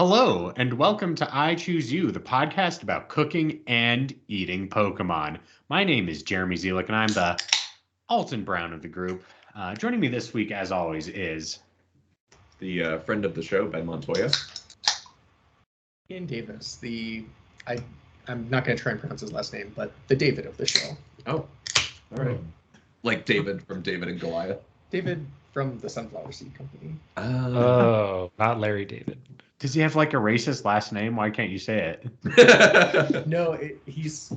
Hello, and welcome to I Choose You, the podcast about cooking and eating Pokemon. My name is Jeremy Zielik, and I'm the Alton Brown of the group. Joining me this week, as always, is the friend of the show, Ben Montoya. Ian Davis, I'm not going to try and pronounce his last name, but the David of the show. Oh, all right. Like David from David and Goliath. David from the Sunflower Seed Company. Oh, not Larry David. Does he have like a racist last name? Why can't you say it? No, he's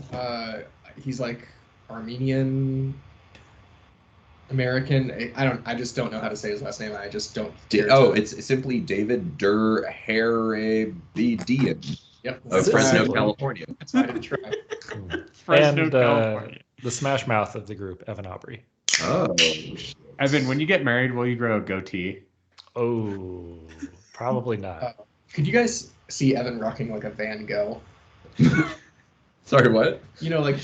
like Armenian American. I just don't know how to say his last name. I just don't. It's simply David Durharabidian. Yep. Of Fresno, California. So I didn't try. Fresno, California. The Smash Mouth of the group, Evan Aubrey. Oh. Evan, when you get married, will you grow a goatee? Oh, probably not. Could you guys see Evan rocking like a Van Gogh? Sorry, what? You know, like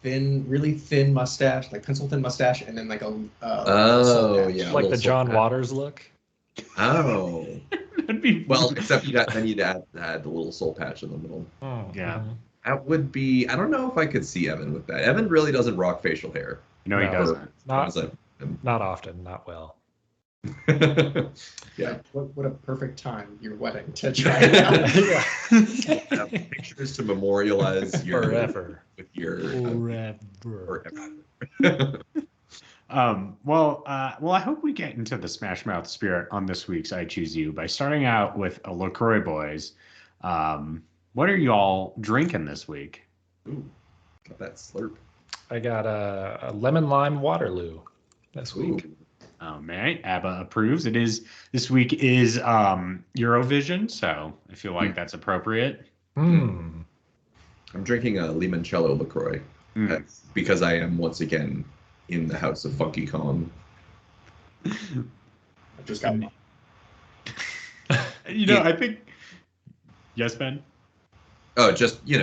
really thin mustache, like pencil thin mustache, and then like a like the John Waters look. Oh, that'd be except then you'd add the little soul patch in the middle. Oh, yeah. That would be. I don't know if I could see Evan with that. Evan really doesn't rock facial hair. No, he doesn't. Not often, not well. Yeah. What a perfect time, your wedding, to try it out. Have pictures to memorialize your forever with your forever. Well, I hope we get into the Smash Mouth spirit on this week's I Choose You by starting out with a LaCroix boys. What are you all drinking this week? Ooh, got that slurp. I got a lemon lime Waterloo this week. Oh man, ABBA approves. This week is Eurovision, so I feel like that's appropriate. I'm drinking a limoncello LaCroix because I am once again in the house of Funky Kong. I just got one. I think. Yes, Ben. Oh, just we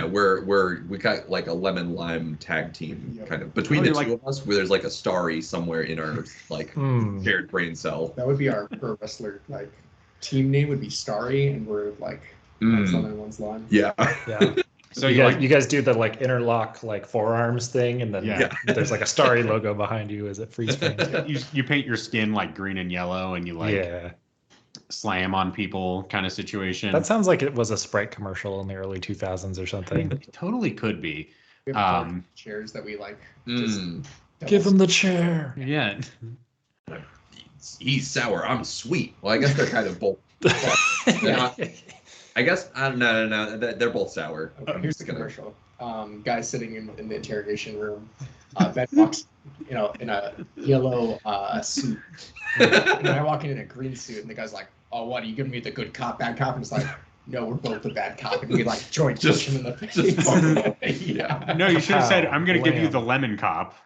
got like a lemon lime tag team kind of between the two of us, where there's like a starry somewhere in our like shared brain cell. That would be our pro wrestler like team name would be Starry, and we're like one's lemon, one's lime. Yeah. So you guys do the like interlock like forearms thing, and then there's like a Starry logo behind you as it freeze frames. You paint your skin like green and yellow, and you slam on people kind of situation. That sounds like it was a Sprite commercial in the early 2000s or something. It totally could be. We have chairs that we like. Just give him the chair. Yeah. He's sour. I'm sweet. Well, I guess they're kind of both. I guess no. They're both sour. Okay, here's the commercial. Guy sitting in the interrogation room. Ben walks, in a yellow suit. And I walk in a green suit, and the guy's like, "Oh, what? Are you giving me the good cop, bad cop?" And it's like, "No, we're both the bad cop." And we like joint push him in the face. Yeah. No, you should have said, "I'm going to give you the lemon cop."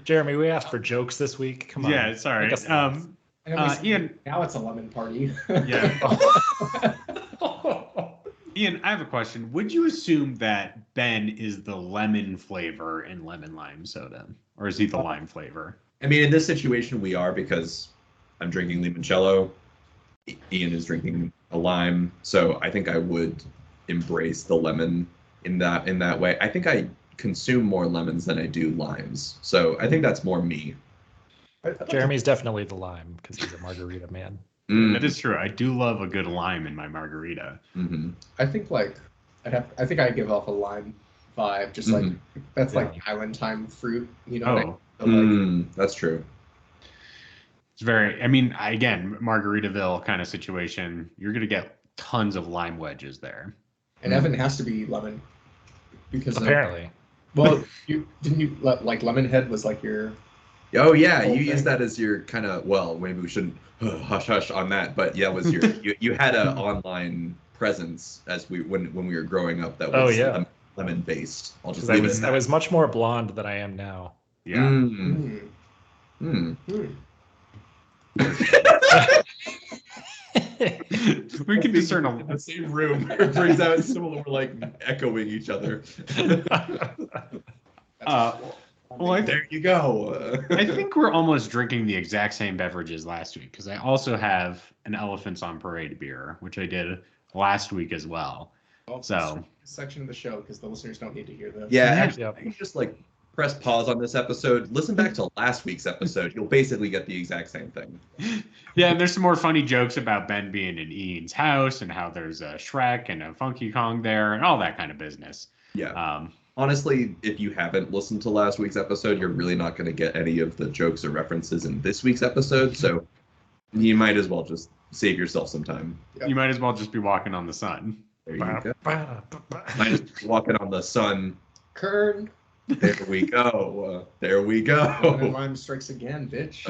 Jeremy, we asked for jokes this week. Come on. Yeah, sorry. Ian, now it's a lemon party. Yeah. Ian, I have a question. Would you assume that Ben is the lemon flavor in lemon lime soda, or is he the lime flavor? I mean, in this situation, we are, because I'm drinking limoncello. Ian is drinking a lime, so I think I would embrace the lemon in that way. I think I consume more lemons than I do limes, so I think that's more me. Jeremy's definitely the lime because he's a margarita man. That is true. I do love a good lime in my margarita. Mm-hmm. I think I think I give off a lime vibe, just like that's like island time fruit, That's true. It's very. I mean, again, Margaritaville kind of situation. You're gonna get tons of lime wedges there. And Evan has to be lemon because apparently. Didn't you like Lemonhead was like your. Oh yeah, you use that as your kind of maybe we shouldn't hush on that, but yeah, was your you had an online presence when we were growing up that was lemon based. I'll just I was much more blonde than I am now. Yeah. We can discern the same room. It brings out similar, we're like echoing each other. Well, there you go. I think we're almost drinking the exact same beverages last week because I also have an Elephants on Parade beer, which I did last week as well. So section of the show because the listeners don't need to hear this. Yeah, actually, you can just like press pause on this episode, listen back to last week's episode. You'll basically get the exact same thing. Yeah, and there's some more funny jokes about Ben being in Ian's house and how there's a Shrek and a Funky Kong there and all that kind of business. Yeah. Honestly, if you haven't listened to last week's episode, you're really not going to get any of the jokes or references in this week's episode. So you might as well just save yourself some time. You might as well just be walking on the sun. There you go. Might as well be walking on the Sun-Kern. There we go. There we go. Rhyme strikes again, bitch.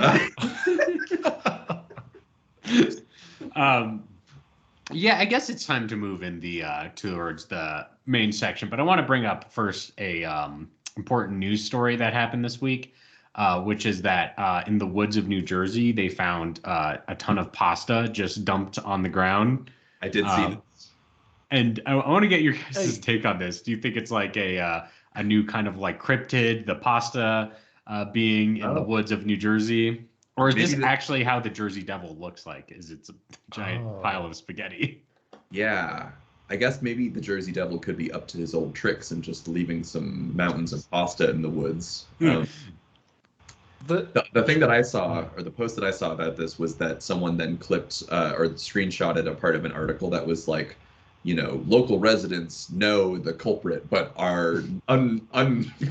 Yeah, I guess it's time to move in the towards the main section, but I want to bring up first a important news story that happened this week, which is that in the woods of New Jersey, they found a ton of pasta just dumped on the ground. I did see this. And I want to get your guys' take on this. Do you think it's like a new kind of like cryptid, the pasta being in the woods of New Jersey? Or is this actually how the Jersey Devil looks like? Is it a giant pile of spaghetti? Yeah. I guess maybe the Jersey Devil could be up to his old tricks and just leaving some mountains of pasta in the woods. The thing that I saw, or the post that I saw about this, was that someone then clipped or screenshotted a part of an article that was like, you know, local residents know the culprit, but are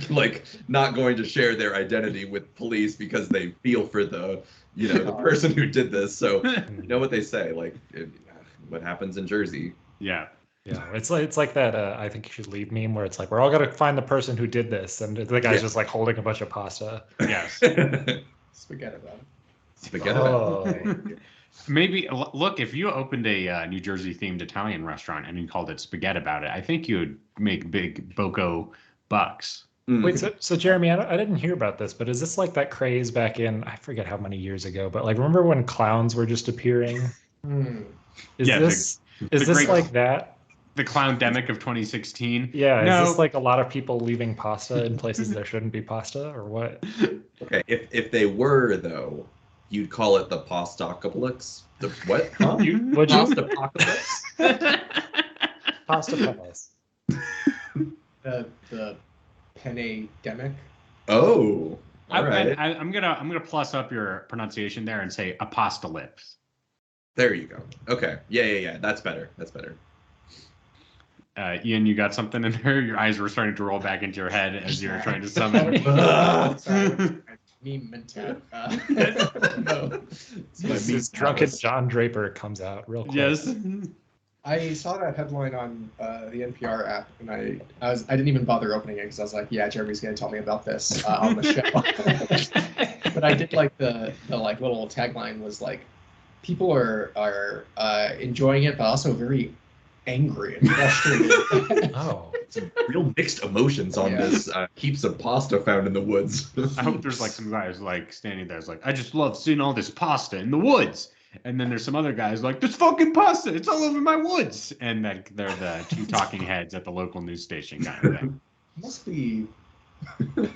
like not going to share their identity with police because they feel for the, you know, the person who did this. So you know what they say, like what happens in Jersey. Yeah. Yeah, it's like that. I think you should leave meme where it's like we're all gonna find the person who did this, and the guy's just like holding a bunch of pasta. Yes. Spaghetti about it. Spaghetti about it. Maybe look, if you opened a New Jersey themed Italian restaurant and you called it Spaghetti About It, I think you would make big boko bucks. Wait, so Jeremy, I didn't hear about this, but is this like that craze back in, I forget how many years ago, but like remember when clowns were just appearing? Is this like that? The clown-demic of 2016? Yeah, is this like a lot of people leaving pasta in places there shouldn't be pasta, or what? Okay, if they were though, you'd call it the Pastapocalypse. The what? Huh? Would you? Pastapocalypse? Pasta palace. The penne-demic. Oh, all right. I'm gonna plus up your pronunciation there and say apostolips. There you go. Okay. Yeah. That's better. Ian, you got something in there? Your eyes were starting to roll back into your head as you were trying to summon. Sorry. Meme mentat. No. This drunken John Draper comes out real quick. Yes. I saw that headline on the NPR app, and I didn't even bother opening it because I was like, yeah, Jeremy's gonna tell me about this on the show. But I did like the like little tagline was like, people are enjoying it, but also very angry and frustrated. Some real mixed emotions on this heaps of pasta found in the woods. I hope there's like some guys like standing there. It's like, I just love seeing all this pasta in the woods. And then there's some other guys like, this fucking pasta, it's all over my woods. And that they're the two talking heads at the local news station kind of thing. Must be,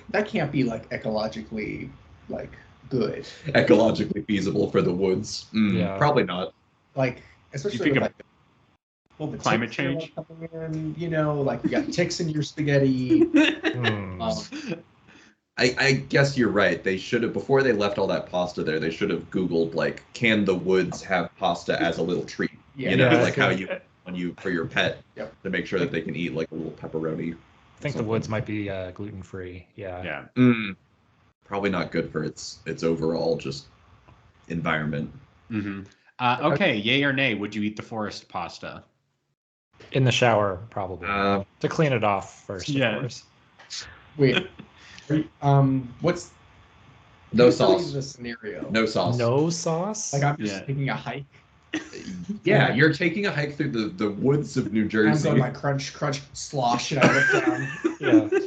that can't be like ecologically like good. Ecologically feasible for the woods. Yeah. Probably not. Like, especially with, like, the climate ticks change coming in, you know, like you got ticks in your spaghetti. I guess you're right. They should have, before they left all that pasta there, they should have Googled like, can the woods have pasta as a little treat? Yeah. You know, Yeah, like how you when you for your pet to make sure that they can eat like a little pepperoni. I think the woods might be gluten free. Yeah. Probably not good for its overall just environment. Okay, yay or nay? Would you eat the forest pasta? In the shower, probably to clean it off first. Of course. Wait. What's no sauce? The scenario. No sauce. No sauce. Like I'm just taking a hike. Yeah, you're taking a hike through the woods of New Jersey. I'm going my crunch slosh, and I look down.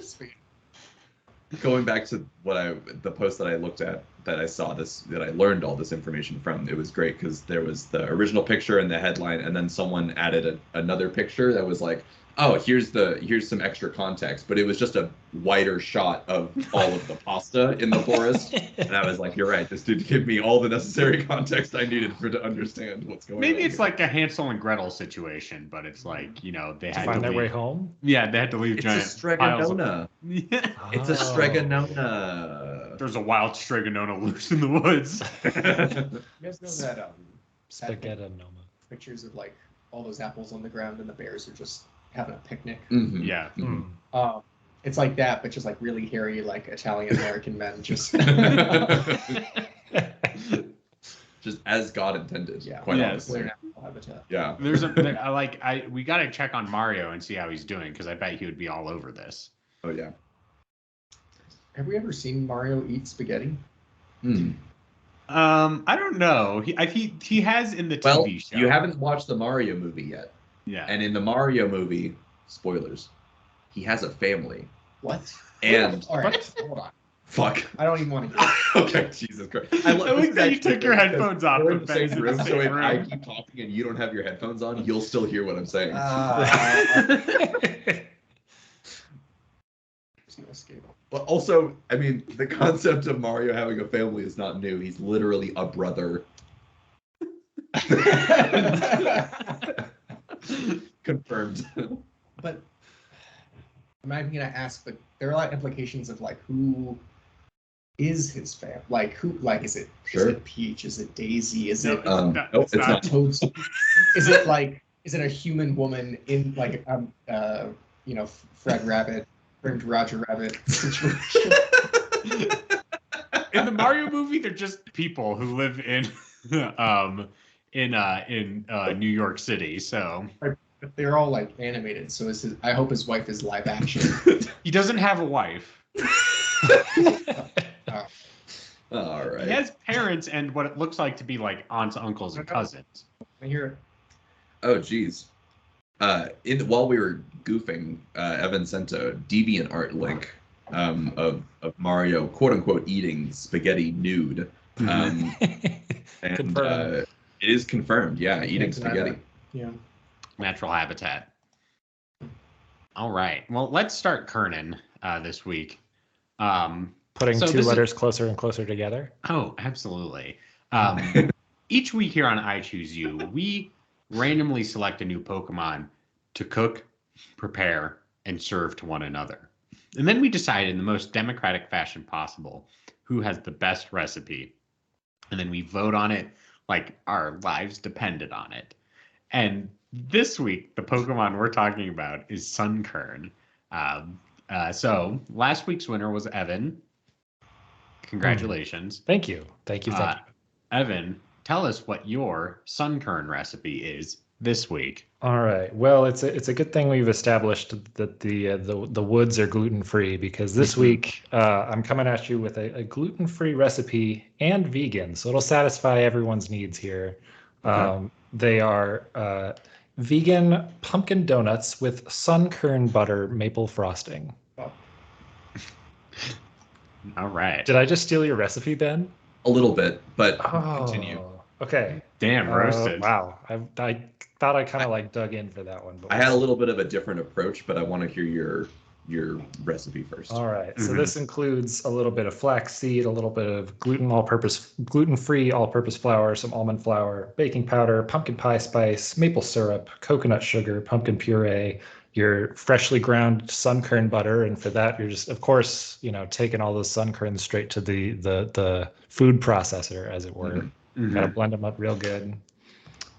Going back to the post that I looked at that I saw this, that I learned all this information from. It was great because there was the original picture and the headline, and then someone added another picture that was like, oh, here's some extra context, but it was just a wider shot of all of the pasta in the forest. And I was like, you're right, this did give me all the necessary context I needed to understand what's going on. Maybe it's here. like a Hansel and Gretel situation, but it's like, you know, they had to find their leave. way home. Yeah, they had to leave It's giant a piles of... stregonona. Yeah. It's a stregonona. There's a wild stregonona loose in the woods. You guys know that Spaghetti noma. pictures of like all those apples on the ground and the bears are just having a picnic. Mm-hmm. Yeah. Mm. It's like that, but just like really hairy, like Italian American men. Just Just as God intended. yeah, Quite Yes. honestly. Their natural habitat. Yeah. We got to check on Mario and see how he's doing because I bet he would be all over this. Oh yeah. Have we ever seen Mario eat spaghetti? Hmm. I don't know. He has in the Well, TV show. you haven't watched the Mario movie yet. Yeah. And in the Mario movie, spoilers, he has a family. What? And All right, hold on. fuck. I don't even want to. Okay, Jesus Christ. I like that you took your headphones off. We're in but the Ben's same in the room, same so if I room. keep talking and you don't have your headphones on, you'll still hear what I'm saying. There's no escape. But also, I mean, the concept of Mario having a family is not new. He's literally a brother. Confirmed. But I'm not even gonna ask, but there are a lot of implications of like who is his fam? Like who? Like is it Peach? Is it Daisy? Is it Nope, it's not. Toads? Is it like a human woman in like Fred Rabbit, framed Roger Rabbit situation? In the Mario movie, they're just people who live in New York City. So They're all like animated. So I hope his wife is live action. he doesn't have a wife. All right. He has parents and what it looks like to be like aunts, uncles, and cousins. I hear it. Oh, geez. While we were goofing, Evan sent a DeviantArt link of Mario, quote unquote, eating spaghetti nude. And Confirmed. it is confirmed. Yeah, eating spaghetti. Yeah. Natural habitat. All right. Well, let's start kerning this week. Putting So two this letters closer and closer together. Oh, absolutely. Each week here on I Choose You, we randomly select a new Pokemon to cook, prepare, and serve to one another. And then we decide in the most democratic fashion possible who has the best recipe. And then we vote on it like our lives depended on it. And this week, the Pokemon we're talking about is Sun-Kern. So last week's winner was Evan. Congratulations. Thank you. Thank you. Evan, tell us what your Sun-Kern recipe is this week. All right. Well, it's a good thing we've established that the woods are gluten-free, because this week I'm coming at you with a gluten-free recipe and vegan, so it'll satisfy everyone's needs here. They are vegan pumpkin donuts with Sun-Kern butter maple frosting. Oh. All right. Did I just steal your recipe, Ben? A little bit, but continue. Okay. Damn, roasted. Wow. I thought I kind of like dug in for that one. But I had a little bit of a different approach, but I want to hear your recipe first. All right. So this includes a little bit of flaxseed, a little bit of gluten-free all-purpose flour, some almond flour, baking powder, pumpkin pie spice, maple syrup, coconut sugar, pumpkin puree, your freshly ground Sun-Kern butter, and for that you're just, of course, taking all those Sun-Kerns straight to the food processor, as it were. Gotta blend them up real good.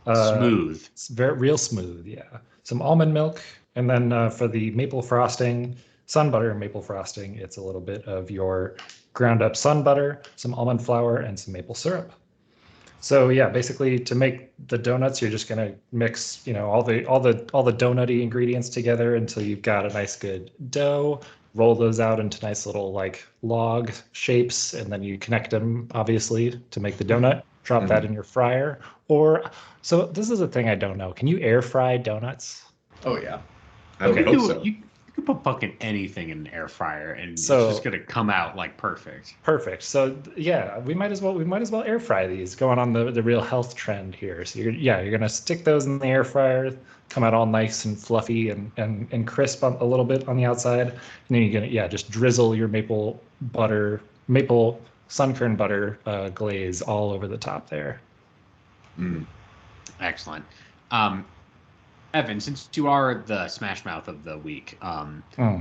Smooth. It's real smooth, yeah. Some almond milk, and then for the maple frosting, sun butter and maple frosting, it's a little bit of your ground up sun butter, some almond flour, and some maple syrup. So yeah, basically to make the donuts, you're just gonna mix, all the donutty ingredients together until you've got a nice good dough. Roll those out into nice little like log shapes, and then you connect them obviously to make the donut. Drop that in your fryer. So this is a thing I don't know. Can you air fry donuts? Oh yeah. I would hope so. You You can put fucking anything in an air fryer, and So- it's just gonna come out like perfect. Perfect. So yeah, we might as well air fry these. Going on the real health trend here. So you're gonna stick those in the air fryer, come out all nice and fluffy and crisp a little bit on the outside, and then you're gonna just drizzle your maple Sun-Kern butter glaze all over the top there. Excellent. Evan, since you are the Smash Mouth of the week,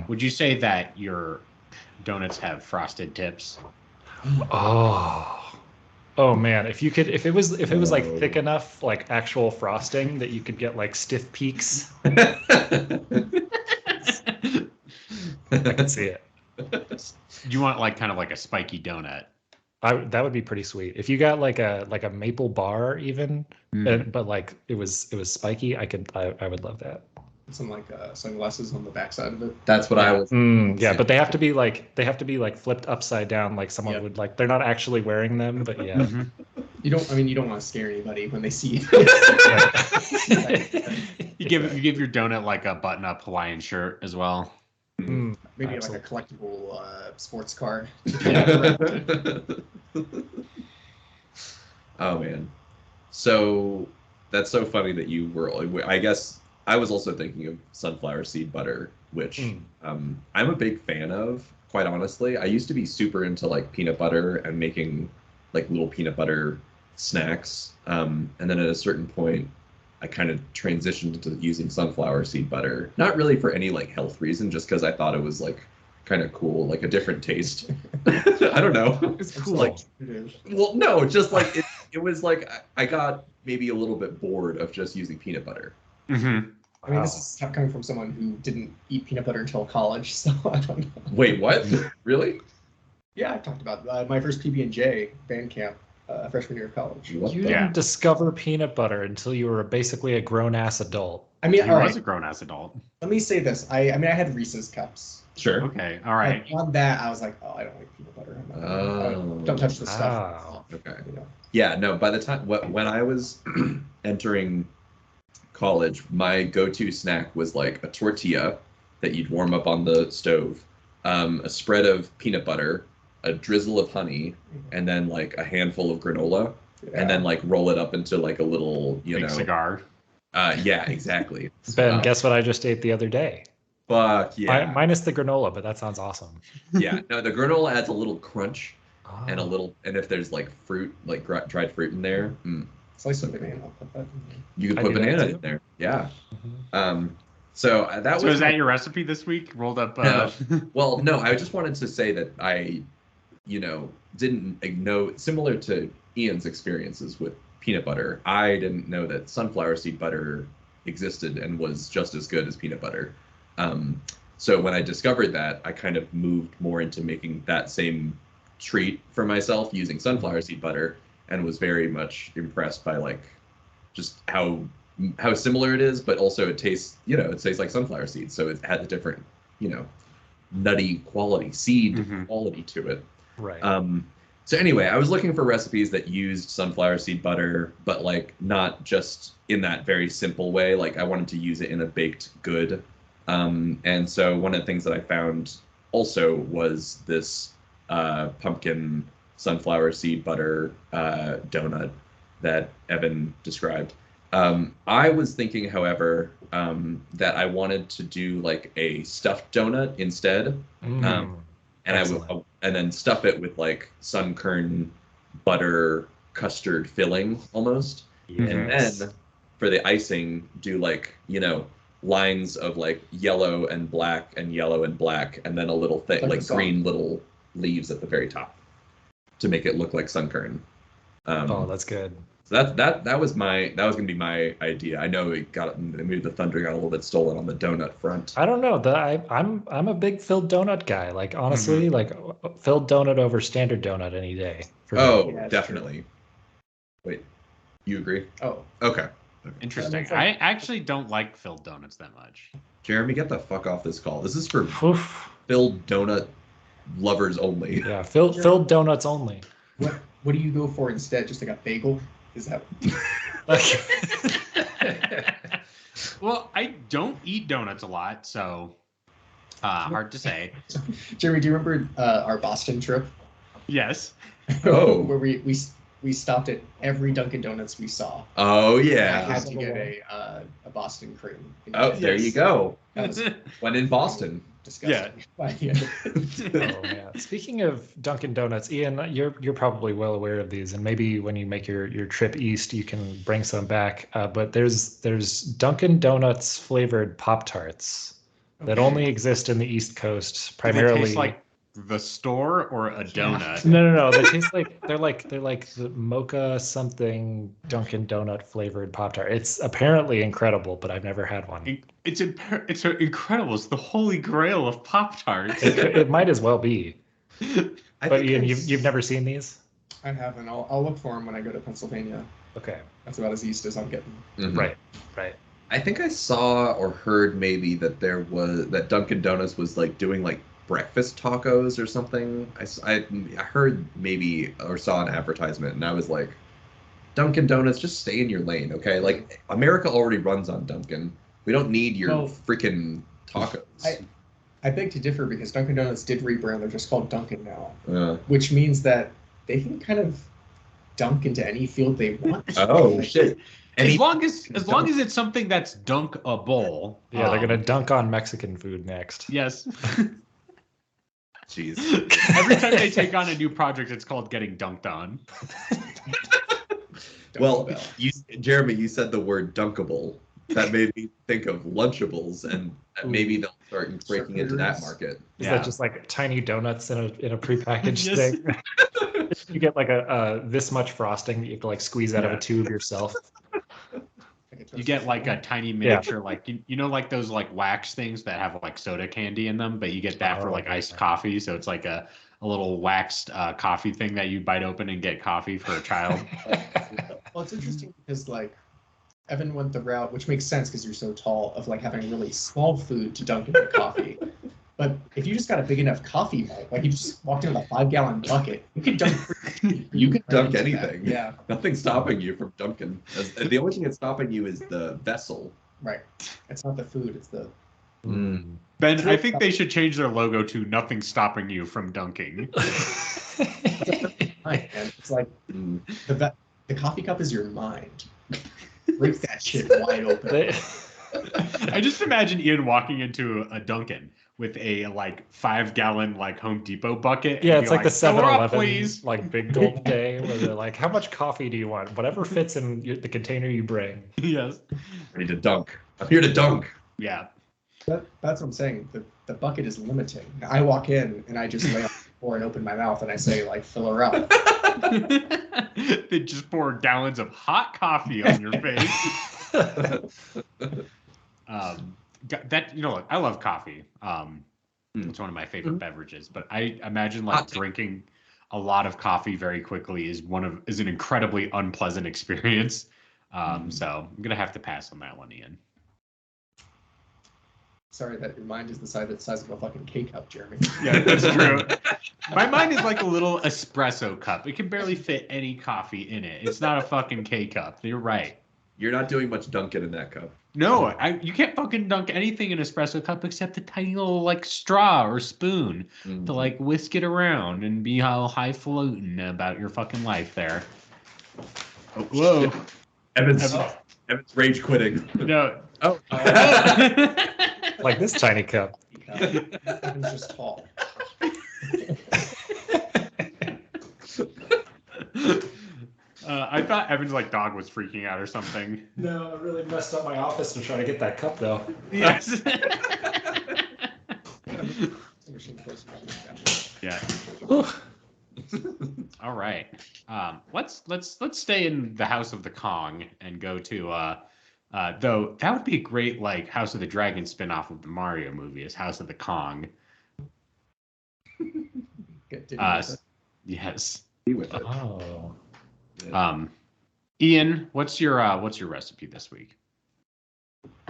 would you say that your donuts have frosted tips? Oh man, if it was like thick enough, like actual frosting that you could get like stiff peaks, I can see it. You want like kind of like a spiky donut? That would be pretty sweet. If you got like a maple bar even, but like it was spiky, I would love that. Some like sunglasses on the backside of it. That's what I was. Yeah, but they have to be like flipped upside down, like someone would like. They're not actually wearing them, but yeah. You don't want to scare anybody when they see you. You give your donut like a button-up Hawaiian shirt as well. Maybe Absolutely. like a collectible sports card. Oh man, so that's so funny that you were. I guess I was also thinking of sunflower seed butter, which I'm a big fan of. Quite honestly, I used to be super into like peanut butter and making like little peanut butter snacks. And then at a certain point, I kind of transitioned into using sunflower seed butter. Not really for any like health reason, just because I thought it was like kind of cool, like a different taste. I don't know. It's cool. Like, it is. well, no, just like it was like I got maybe a little bit bored of just using peanut butter. Mm-hmm. I mean, this is coming from someone who didn't eat peanut butter until college, so I don't know. Wait, what? Really? Yeah, I talked about my first PB&J band camp, freshman year of college. What You the- didn't discover peanut butter until you were basically a grown-ass adult. I mean, He all was right, a grown-ass adult. let me say this. I mean, I had Reese's cups. Sure. Okay, all right. Like, on that, I was like, oh, I don't like peanut butter. I'm not, don't touch this stuff. Wow. Okay. You know. Yeah, no, by the time when I was entering college, my go-to snack was like a tortilla that you'd warm up on the stove, a spread of peanut butter, a drizzle of honey, and then like a handful of granola, and then like roll it up into like a little, Big cigar. Yeah, exactly. Ben, guess what I just ate the other day? Fuck yeah. Minus the granola, but that sounds awesome. Yeah, no, the granola adds a little crunch and a Oh. little, and if there's like fruit, like dried fruit in there, Slice of banana. I'll put that in there. you could I put do that banana too. in there. Yeah. Mhm. So that So was is that your recipe this week? Rolled up. No. Well, no, I just wanted to say that I, didn't know, similar to Ian's experiences with peanut butter, I didn't know that sunflower seed butter existed and was just as good as peanut butter. So when I discovered that, I kind of moved more into making that same treat for myself using sunflower seed butter, and was very much impressed by like just how similar it is, but also it tastes like sunflower seeds, so it had a different nutty quality, seed quality to it. Right. So anyway, I was looking for recipes that used sunflower seed butter, but like not just in that very simple way. Like I wanted to use it in a baked good. And so one of the things that I found also was this pumpkin sunflower seed butter donut that Evan described. I was thinking, however, that I wanted to do like a stuffed donut instead. And Excellent. and then stuff it with like Sun-Kern butter custard filling almost. And Yes. then for the icing, do like, lines of like yellow and black, and then a little thing, Like like the song. green little leaves at the very top to make it look like Sun-Kern. Oh, that's good. So that was gonna be my idea. I know maybe the thunder got a little bit stolen on the donut front. I don't know. I'm a big filled donut guy. Like honestly, like filled donut over standard donut any day. For me. Oh, Yeah, that's definitely. Wait, you agree? Oh, Okay. Interesting. That makes I actually don't like filled donuts that much. Jeremy, get the fuck off this call. This is for Oof. filled donut lovers only. Yeah, filled donuts only. what do you go for instead? Just like a bagel? Is that? Well, I don't eat donuts a lot, so Hard to say. Jeremy, do you remember our Boston trip? Yes. Oh. Where we stopped at every Dunkin' Donuts we saw. Oh I yeah. had to get a Boston cream. Oh, there you go. That was When in Boston. disgusting. Yeah. Oh man. Speaking of Dunkin' Donuts, Ian, you're probably well aware of these, and maybe when you make your trip east, you can bring some back. But there's Dunkin' Donuts flavored Pop-Tarts that only exist in the East Coast, primarily. Do they taste like the store or a donut? No. They taste like they're like the mocha something Dunkin' Donut flavored Pop-Tart. It's apparently incredible, but I've never had one. It's incredible. It's the holy grail of Pop-Tarts. It might as well be. I But think Ian, you've never seen these? I haven't. I'll look for them when I go to Pennsylvania. Okay. That's about as east as I'm getting. Mhm. Right. I think I saw or heard maybe that that Dunkin' Donuts was like doing like breakfast tacos or something. I heard maybe or saw an advertisement and I was like, Dunkin' Donuts, just stay in your lane, okay? Like America already runs on Dunkin'. We don't need your Well, freaking tacos. I beg to differ because Dunkin' Donuts did rebrand. They're just called Dunkin' now, which means that they can kind of dunk into any field they want. Oh shit. As long as it's something that's dunkable. Yeah, they're gonna dunk on Mexican food next. Yes. Jeez. Every time they take on a new project, it's called getting dunked on. Well, Jeremy, you said the word dunkable. That made me think of Lunchables, and maybe they'll start breaking into that market. Is that just like tiny donuts in a prepackaged Yes. thing? You get like a this much frosting that you have to like squeeze out of a tube yourself. You get like a tiny miniature, like you know, like those like wax things that have like soda candy in them, but you get that for like iced coffee. So it's like a little waxed coffee thing that you bite open and get coffee for a child. Well, it's interesting because like Evan went the route, which makes sense because you're so tall, of like having really small food to dunk into coffee. But if you just got a big enough coffee mug, like you just walked in with a 5-gallon bucket, you could dunk. You could dunk into anything. that. Yeah, Nothing's stopping you from dunking. The only thing that's stopping you is the vessel. right. It's not the food; it's the. Ben, I think they should change their logo to "Nothing stopping you from dunking." mind, man. It's like the coffee cup is your mind. Break that shit wide open. I just imagine Ian walking into a Dunkin' with a like 5-gallon like Home Depot bucket. Yeah, and it's be like the "Fill her up, 7-Eleven please." like big gulp day where they're like, how much coffee do you want? Whatever fits in the container you bring. Yes. Ready to dunk. I'm here to dunk. Yeah. That's what I'm saying. The bucket is limiting. I walk in and I just lay on the floor and open my mouth and I say like, fill her up. They just pour gallons of hot coffee on your face. That look, I love coffee. It's one of my favorite beverages, but I imagine like drinking a lot of coffee very quickly is an incredibly unpleasant experience. So I'm gonna have to pass on that one, Ian. Sorry that your mind is the size of a fucking K-cup, Jeremy. Yeah, that's true. My mind is like a little espresso cup. It can barely fit any coffee in it. It's not a fucking K-cup. You're right. You're not doing much dunking in that cup. No, you can't fucking dunk anything in an espresso cup except a tiny little like straw or spoon to like whisk it around and be all high floating about your fucking life there. Oh, whoa. Evan's rage quitting. No. Oh. Like this tiny cup. Evan's just tall. I thought Evan's like dog was freaking out or something. No, I really messed up my office to try to get that cup though. Yes. Yeah. All right. Let's stay in the House of the Kong and go to though that would be a great like House of the Dragon spinoff of the Mario movie is House of the Kong. Yes. Oh. Ian, what's your recipe this week?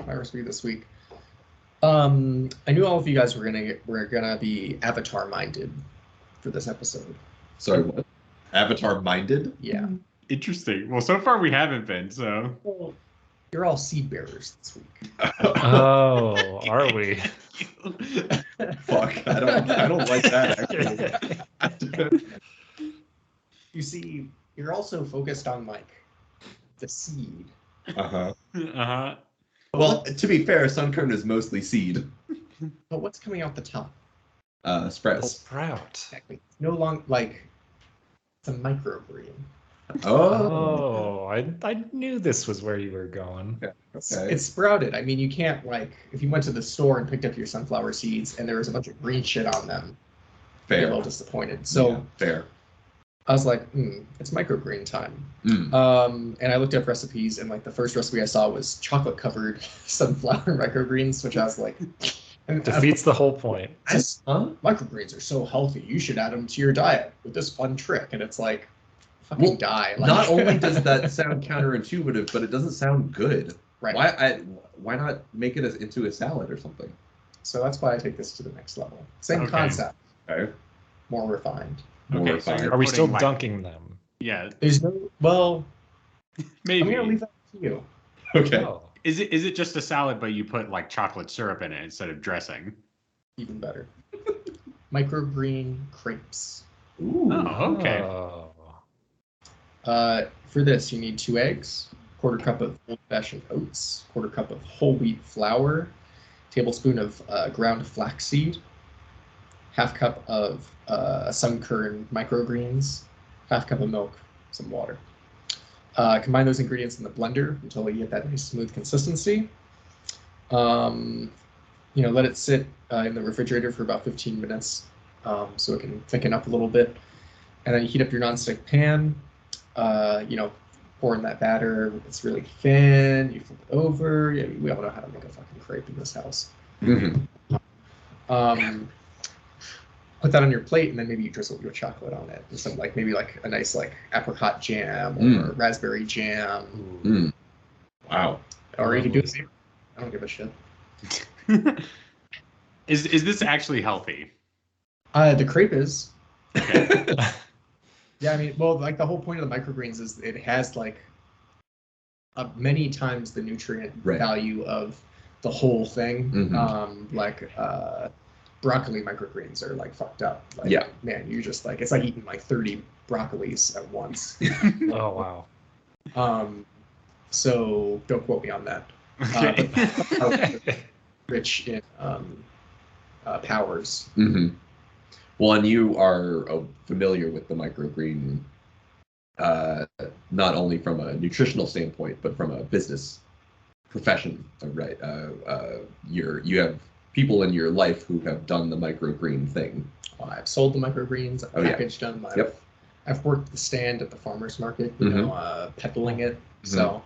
My recipe this week. I knew all of you guys were gonna be Avatar minded for this episode. Sorry, what? Avatar minded? Yeah. Interesting. Well, so far we haven't been, so. Well, you're all seed bearers this week. Oh, are we? Fuck, I don't like that actually. You see, you're also focused on like the seed. Uh-huh. Uh-huh. Well, to be fair, Sunkern is mostly seed. But what's coming out the top? The Sprouts. sprout. Exactly. No long like it's a microgreen. Oh. I knew this was where you were going. Okay. It's sprouted. I mean, you can't like if you went to the store and picked up your sunflower seeds and there was a bunch of green shit on them, you'd be a Fair. little disappointed. So Yeah, fair. I was like, it's microgreen time. And I looked up recipes, and like the first recipe I saw was chocolate covered sunflower microgreens, which I was like, Defeats the whole point. Microgreens are so healthy. You should add them to your diet with this fun trick. And it's like, fucking die. Like, Not only does that sound counterintuitive, but it doesn't sound good. right. Why not make it into a salad or something? So that's why I take this to the next level. Same Okay. concept, Okay. more refined. More Okay, so refined. you're Are we putting, still like- dunking them? Yeah, There's no well. maybe. I'm gonna leave that to you. Okay. Oh. Is it just a salad, but you put like chocolate syrup in it instead of dressing? Even better. Microgreen crepes. Ooh. Oh, okay. Oh. For this, you need 2 eggs, quarter cup of old-fashioned oats, quarter cup of whole wheat flour, tablespoon of ground flaxseed, half cup of Sun-Kern microgreens, half cup of milk, some water. Combine those ingredients in the blender until you get that nice smooth consistency. Let it sit in the refrigerator for about 15 minutes so it can thicken up a little bit. And then you heat up your nonstick pan. Pour in that batter. It's really thin. You flip it over. Yeah, we all know how to make a fucking crepe in this house. Mm-hmm. Put that on your plate, and then maybe you drizzle your chocolate on it. And some maybe a nice apricot jam or raspberry jam. Mm. Wow. Or you can do the same. I don't give a shit. Is this actually healthy? The crepe is. Okay. Yeah, I mean, well, the whole point of the microgreens is it has many times the nutrient value of the whole thing. Mm-hmm. Broccoli microgreens are fucked up. Man, you're just it's like eating 30 broccolis at once. Oh wow. So don't quote me on that. Okay. Rich in powers. Mm-hmm. Well, and you are familiar with the microgreen, not only from a nutritional standpoint, but from a business profession, right? You have people in your life who have done the microgreen thing. I've sold the microgreens. I've packaged them. I've worked the stand at the farmers market, peddling it. Mm-hmm. So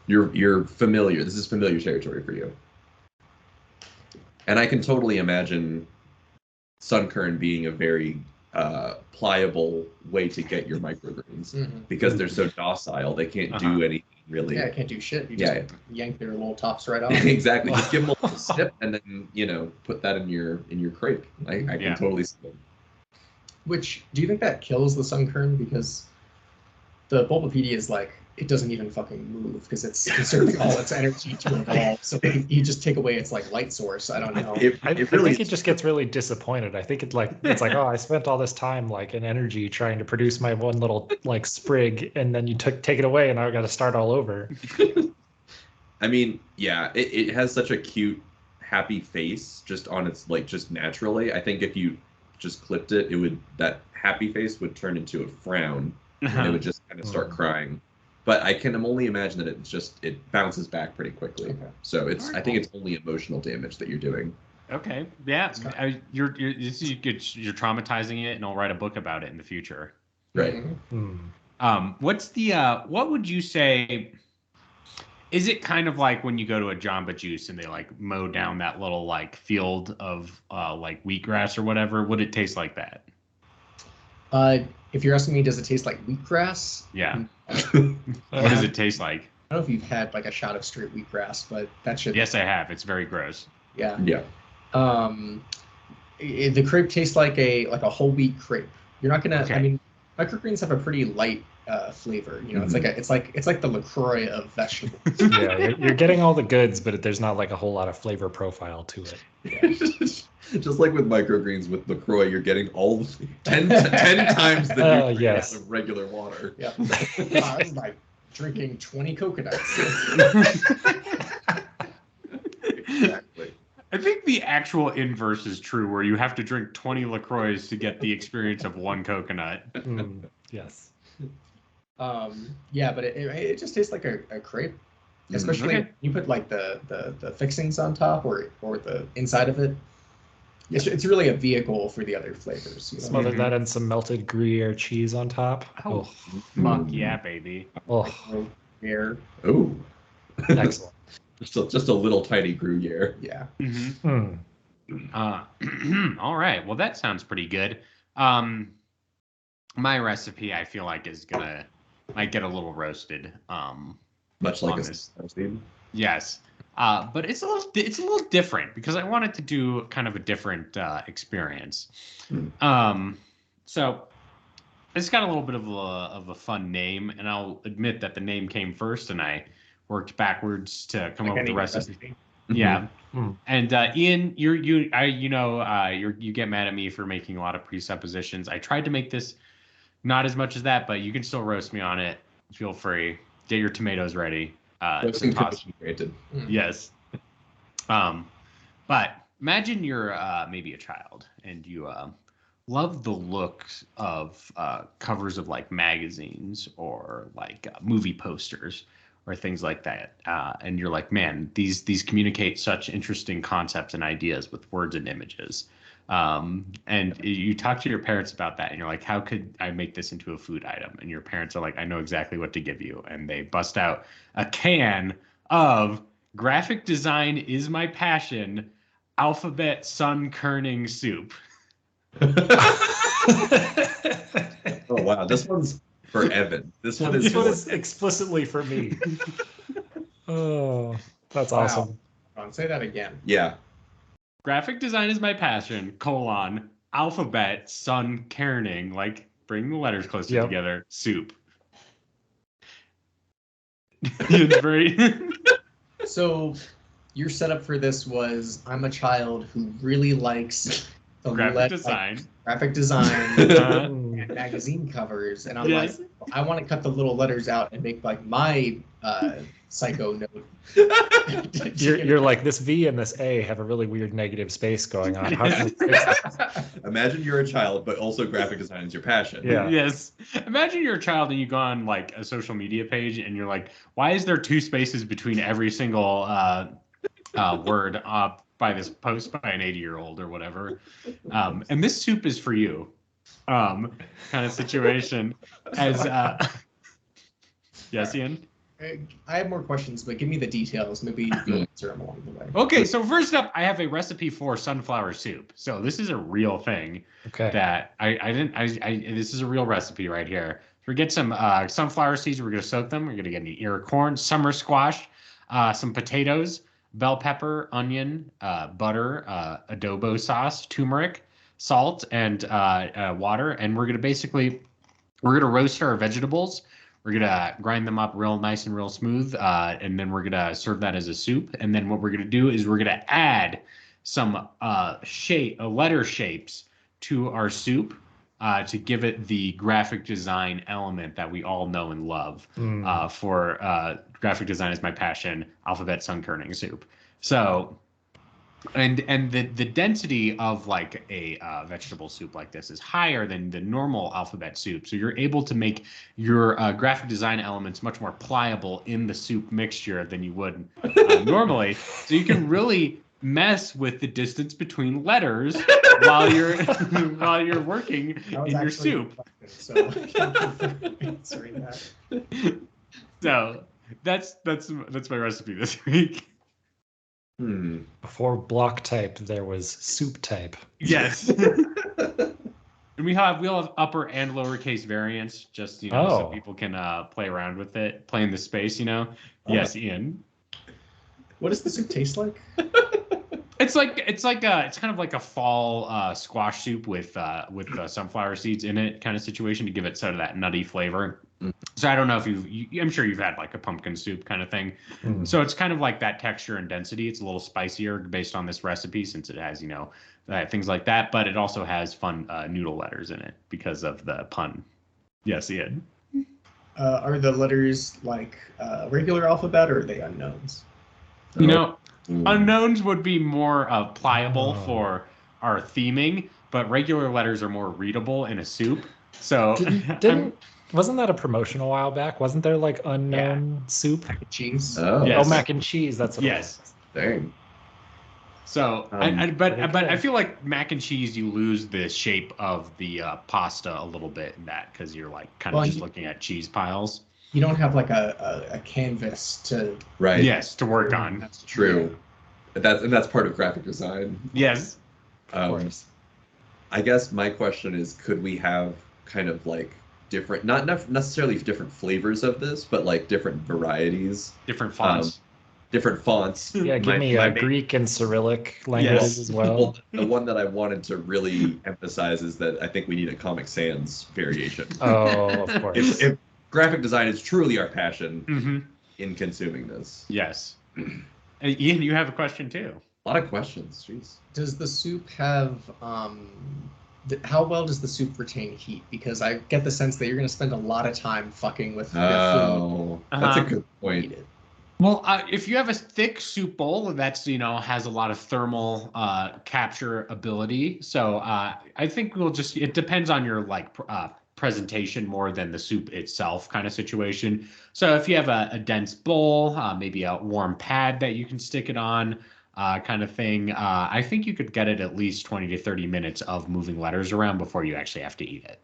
you're familiar. This is familiar territory for you, and I can totally imagine Sunkern being a very pliable way to get your microgreens because they're so docile. They can't do anything really. Yeah, I can't do shit. You just yank their little tops right off. Exactly. Just give them a little snip and then put that in your crepe. I can totally see it. Which do you think that kills the Sunkern because the Bulbapedia is it doesn't even fucking move because it's conserving all its energy to evolve. So you just take away its light source. I don't know. I think it just gets really disappointed. I think it's oh, I spent all this time and energy trying to produce my one little sprig, and then you take it away, and I got to start all over. I mean, yeah, it has such a cute, happy face just on its just naturally. I think if you just clipped it, that happy face would turn into a frown, and it would just kind of start crying. But I can only imagine that it bounces back pretty quickly. Okay. So I think it's only emotional damage that you're doing. Okay. Yeah. You're traumatizing it, and I'll write a book about it in the future. Right. Mm-hmm. What's the what would you say? Is it kind of like when you go to a Jamba Juice and they mow down that little field of wheatgrass or whatever? Would it taste like that? If you're asking me, does it taste like wheatgrass? Yeah. What does it taste like? I don't know if you've had a shot of straight wheatgrass, but that should. Yes, I have. It's very gross. Yeah. Yeah. The crepe tastes like a whole wheat crepe. You're not gonna. Okay. I mean, microgreens have a pretty light flavor. It's like the LaCroix of vegetables. Yeah, you're getting all the goods, but there's not a whole lot of flavor profile to it. Yeah. Just like with microgreens with LaCroix, you're getting all 10 times the nutrients yes. of regular water. Yep. It's like drinking 20 coconuts. Exactly. I think the actual inverse is true, where you have to drink 20 LaCroix to get the experience of one coconut. Yes. Yeah, but it just tastes like a crepe, especially Okay. you put like the fixings on top or the inside of it. It's really a vehicle for the other flavors. You know? Smother Mhm. that in some melted Gruyere cheese on top. Oh, fuck yeah, baby. Oh, Air. Oh, excellent. just a little tiny Gruyere. Yeah. Mm-hmm. All right. Well, that sounds pretty good. My recipe, I feel like, might get a little roasted. Much like On a this. steam. Yes. But it's a little different because I wanted to do kind of a different experience. So it's got a little bit of a fun name, and I'll admit that the name came first, and I worked backwards to come up with the recipe. Yeah. And Ian, you get mad at me for making a lot of presuppositions. I tried to make this not as much as that, but you can still roast me on it. Feel free. Get your tomatoes ready. Roasting To toss. commission granted. Yes. But imagine you're maybe a child and you love the looks of covers of like magazines or like movie posters or things like that. And you're like, man, these communicate such interesting concepts and ideas with words and images. And you talk to your parents about that and you're like, how could I make this into a food item? And your parents are like, I know exactly what to give you. And they bust out a can of graphic design is my passion, alphabet Sun-Kerning soup. Oh wow, this one's for Evan. This one is This one for is explicitly for me. Oh, that's Wow. awesome. Say that again. yeah. Graphic design is my passion, alphabet Sun-Kerning, like bring the letters closer Yep. together, soup. It's very So your setup for this was I'm a child who really likes the graphic design. graphic design and magazine covers, and I'm Yes. like, I want to cut the little letters out and make like my psycho note. You're like, this V and this A have a really weird negative space going on. How can we fix that? Imagine you're a child, but also graphic design is your passion. Yeah. Yes. Imagine you're a child and you go on like a social media page and you're like, why is there 2 spaces between every single word by this post by an 80-year-old or whatever? And this soup is for you. Kind of situation. As yes, Ian? I have more questions, but give me the details. Maybe you'll answer them along the way. Okay, so first up, I have a recipe for sunflower soup. So this is a real thing Okay. that this is a real recipe right here. So we get some sunflower seeds. We're going to soak them. We're going to get an ear of corn, summer squash, some potatoes, bell pepper, onion, butter, adobo sauce, turmeric, salt, and water. And we're going to roast our vegetables. We're going to grind them up real nice and real smooth, and then we're going to serve that as a soup. And then what we're going to do is we're going to add some letter shapes to our soup to give it the graphic design element that we all know and love. For graphic design is my passion, alphabet Sun-Kerning soup. So... And the density of like a vegetable soup like this is higher than the normal alphabet soup. So you're able to make your graphic design elements much more pliable in the soup mixture than you would normally. So you can really mess with the distance between letters while you're working in your soup. So thank you for answering that. So that's my recipe this week. Before block type, there was soup type. Yes. And we'll have upper and lowercase variants, just so people can play around with it, play in the space, Yes, Ian. What does the soup taste like? It's kind of like a fall squash soup with sunflower seeds in it, kind of situation to give it sort of that nutty flavor. So I don't know if I'm sure you've had like a pumpkin soup kind of thing. So it's kind of like that texture and density. It's a little spicier based on this recipe since it has, things like that. But it also has fun noodle letters in it because of the pun. Yes, Ian. Are the letters like regular alphabet or are they unknowns? Unknowns would be more pliable for our theming, but regular letters are more readable in a soup. So wasn't that a promotion a while back? Wasn't there like unknown soup? Mac and cheese. Oh, Yes. Oh, mac and cheese. That's what Yes. it was. Dang. So, but I feel like mac and cheese, you lose the shape of the pasta a little bit in that because you're like kind of just looking at cheese piles. You don't have like a canvas to to work on. That's True. That's part of graphic design. Yes. Of course. I guess my question is, could we have kind of like different, not necessarily different flavors of this, but like different varieties, Different fonts. different fonts. Yeah, give me Greek and Cyrillic languages as well. The one that I wanted to really emphasize is that I think we need a Comic Sans variation. Oh, of course. If graphic design is truly our passion in consuming this. Yes. And Ian, you have a question too. A lot of questions. Jeez. Does the soup have how well does the soup retain heat? Because I get the sense that you're going to spend a lot of time fucking with your food. Oh, that's a good point. Eat it. Well, if you have a thick soup bowl that's has a lot of thermal capture ability, so I think it depends on your presentation more than the soup itself kind of situation. So if you have a dense bowl, maybe a warm pad that you can stick it on, kind of thing, I think you could get it at least 20 to 30 minutes of moving letters around before you actually have to eat it.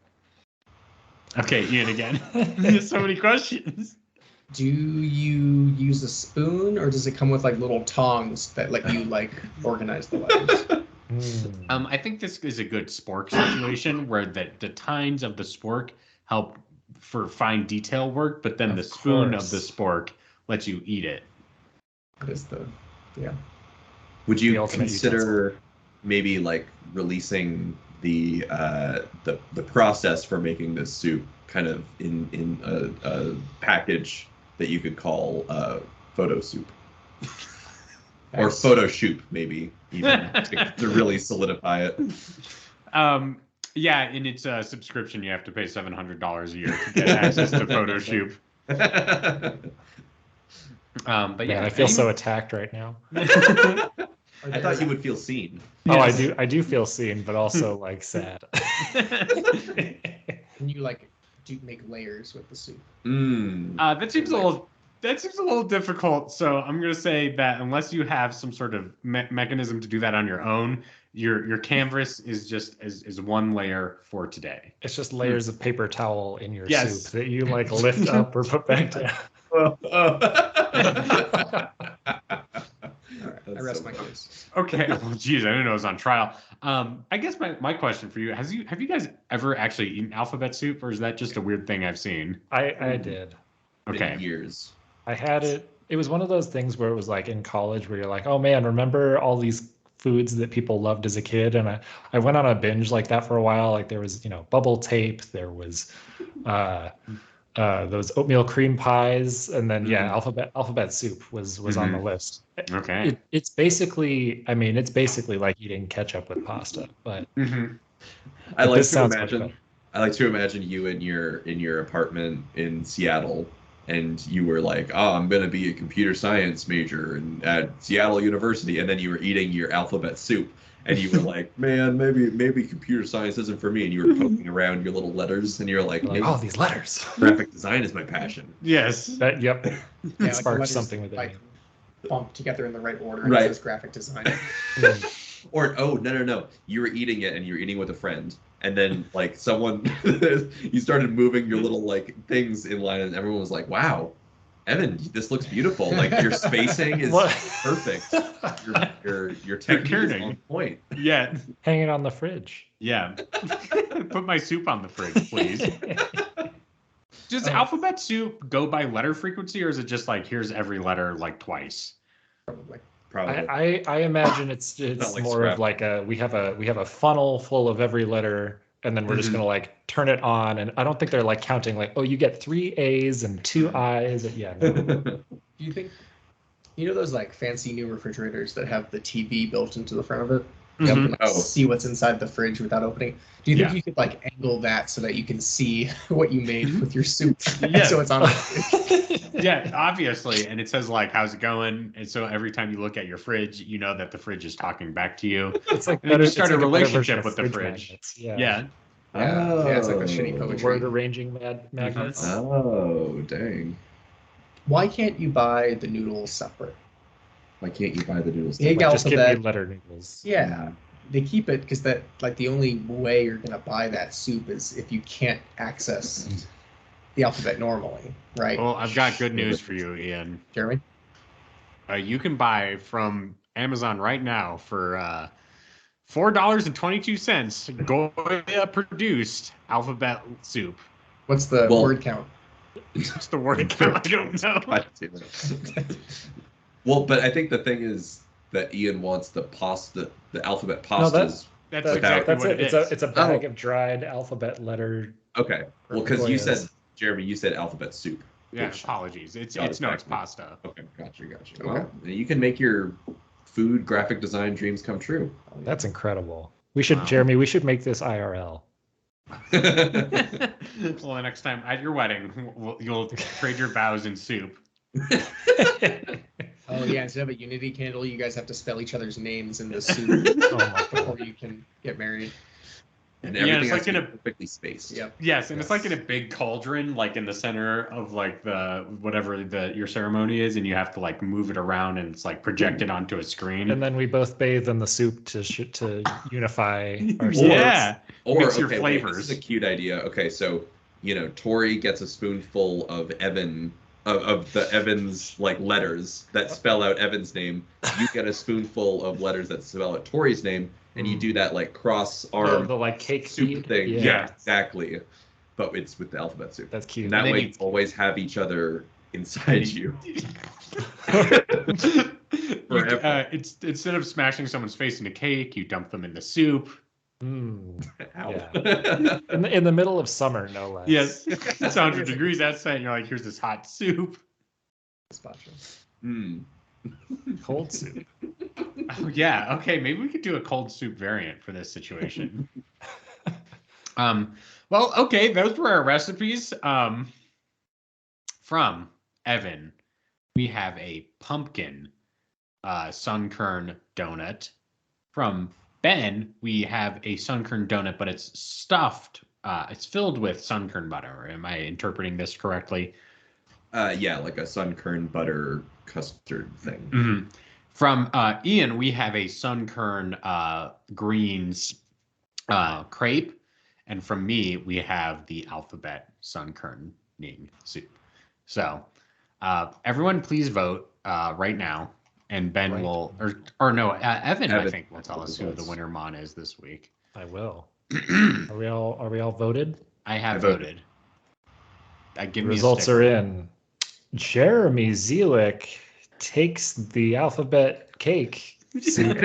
Okay, Ian again. There's so many questions. Do you use a spoon or does it come with like little tongs that let you organize the letters? I think this is a good spork situation where the tines of the spork help for fine detail work, but then the spoon of the spork lets you eat it. That is Would you consider maybe like releasing the process for making this soup kind of in a package that you could call photo soup? Or photo shoot, maybe, even, to really solidify it. Yeah, and it's a subscription. You have to pay $700 a year to get access to photo shoot. But yeah, I feel so attacked right now. I thought you would feel seen. Oh, yes. I do feel seen, but also sad. Can you do make layers with the soup? That seems a little difficult. So I'm gonna say that unless you have some sort of mechanism to do that on your own, your canvas is just is one layer for today. It's just layers of paper towel in your soup that you lift up or put back down. I rest my case. Okay. Well, geez, I didn't know it was on trial. I guess my question for you, have you guys ever actually eaten alphabet soup, or is that just a weird thing I've seen? I did. Okay. Years. I had it. It was one of those things where it was in college where you're like, oh man, remember all these foods that people loved as a kid? And I went on a binge like that for a while. There was, bubble tape, there was those oatmeal cream pies, and then alphabet soup was on the list. Okay. It's basically like eating ketchup with pasta, but I like to imagine you in your apartment in Seattle, and you were like, oh, I'm gonna be a computer science major at Seattle University, and then you were eating your alphabet soup. And you were like, man, maybe computer science isn't for me. And you were poking around your little letters, and you're like, oh, these letters. Graphic design is my passion. Yes. Yep. Yeah, it sparks something within me. Bumped together in the right order, and it says graphic design. Or no, you were eating it, and you were eating with a friend, and then someone, you started moving your little things in line, and everyone was like, wow, Evan, this looks beautiful. Your spacing is perfect. Your technique is on point. Yeah. Hang it on the fridge. Yeah. Put my soup on the fridge, please. Does alphabet soup go by letter frequency, or is it just here's every letter twice? Probably. I imagine it's more of we have a funnel full of every letter and then we're just gonna like turn it on, and I don't think they're like counting like, oh, you get 3 A's and 2 I's. And yeah. No. Do you think those like fancy new refrigerators that have the TV built into the front of it? You can like, see what's inside the fridge without opening. Do you think you could like angle that so that you can see what you made with your soup? Yeah. So it's on. Yeah, obviously, and it says like, "How's it going?" And so every time you look at your fridge, you know that the fridge is talking back to you. It's like and then you start a better relationship version with the of fridge. magnets. Yeah. Yeah, it's like the shitty poetry. Word arranging magnets. Oh, dang. Why can't you buy the noodles separate? Why can't you buy the noodles? Egg Just give me alphabet. letter noodles. Yeah, they keep it because that like the only way you're gonna buy that soup is if you can't access the alphabet normally, right? Well, I've got good news for you, Ian. Jeremy? You can buy from Amazon right now for $4.22 Goya produced alphabet soup. What's the word count? What's the word count? I don't know. Well, but I think the thing is that Ian wants the alphabet pastas. That's exactly what it is. It's a bag of dried alphabet letter. Okay. Well, because you said, Jeremy, you said alphabet soup. Yeah, apologies. It's pasta. Okay, gotcha. Well, you can make your food graphic design dreams come true. That's incredible. We should, Jeremy, we should make this IRL. Well, the next time at your wedding, you'll trade your vows in soup. Oh yeah, instead of a unity candle, you guys have to spell each other's names in the soup before you can get married. And everything it's like in a perfectly spaced. Yep. Yes, and it's like in a big cauldron, like in the center of like the whatever your ceremony is, and you have to like move it around, and it's like projected onto a screen. And then we both bathe in the soup to unify ourselves. Yeah, Or mix your okay, flavors. Wait, this is a cute idea. Okay, so Tori gets a spoonful of of the Evan's like letters that spell out Evan's name. You get a spoonful of letters that spell out Tori's name, and you do that like cross arm the like cake soup seed thing. Yeah. Exactly. But it's with the alphabet soup. That's cute. And that And way then you always have each other inside you. Forever. It's instead of smashing someone's face in a cake, you dump them in the soup. Mm. Ow. Yeah. In the middle of summer, no less. Yes, it's 100 degrees outside, and you're like, here's this hot soup. Mm. Cold soup. Oh, yeah. Okay, maybe we could do a cold soup variant for this situation. Well, okay, those were our recipes. From Evan, we have a pumpkin Sun-Kern donut. From Ben, we have a Sun-Kern donut, but it's stuffed. It's filled with Sun-Kern butter. Am I interpreting this correctly? Yeah, like a Sun-Kern butter custard thing. Mm-hmm. From Ian, we have a Sun-Kern greens crepe. And from me, we have the alphabet Sun-Kerning soup. So everyone please vote right now. And Ben will, or no, Evan, I think, will tell us who the winner mon is this week. I will. Are we all voted? I have voted. Give me Results are in. Jeremy Zielik takes the alphabet cake soup.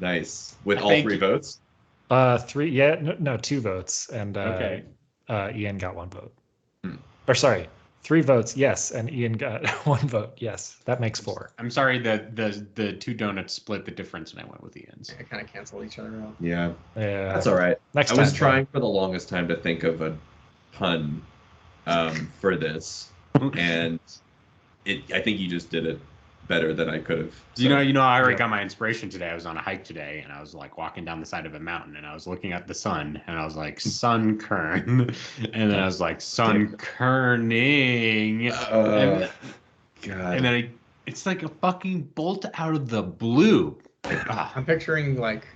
Nice. With all three votes? 3, yeah, no, 2 votes, and Okay. Ian got 1 vote. Or sorry, 3 votes, yes, and Ian got 1 vote, yes. That makes 4. I'm sorry, the 2 donuts split the difference, and I went with Ian's. I kind of cancel each other out. Yeah. Yeah, That's all right. Next I time, was trying for the longest time to think of a pun for this, and I think you just did it better than I could have. So, You know, I already got my inspiration today. I was on a hike today, and I was like walking down the side of a mountain, and I was looking at the sun, and I was like, Sun-Kern, and then I was like, Sun-Kerning, God. and then it's like a fucking bolt out of the blue. I'm picturing like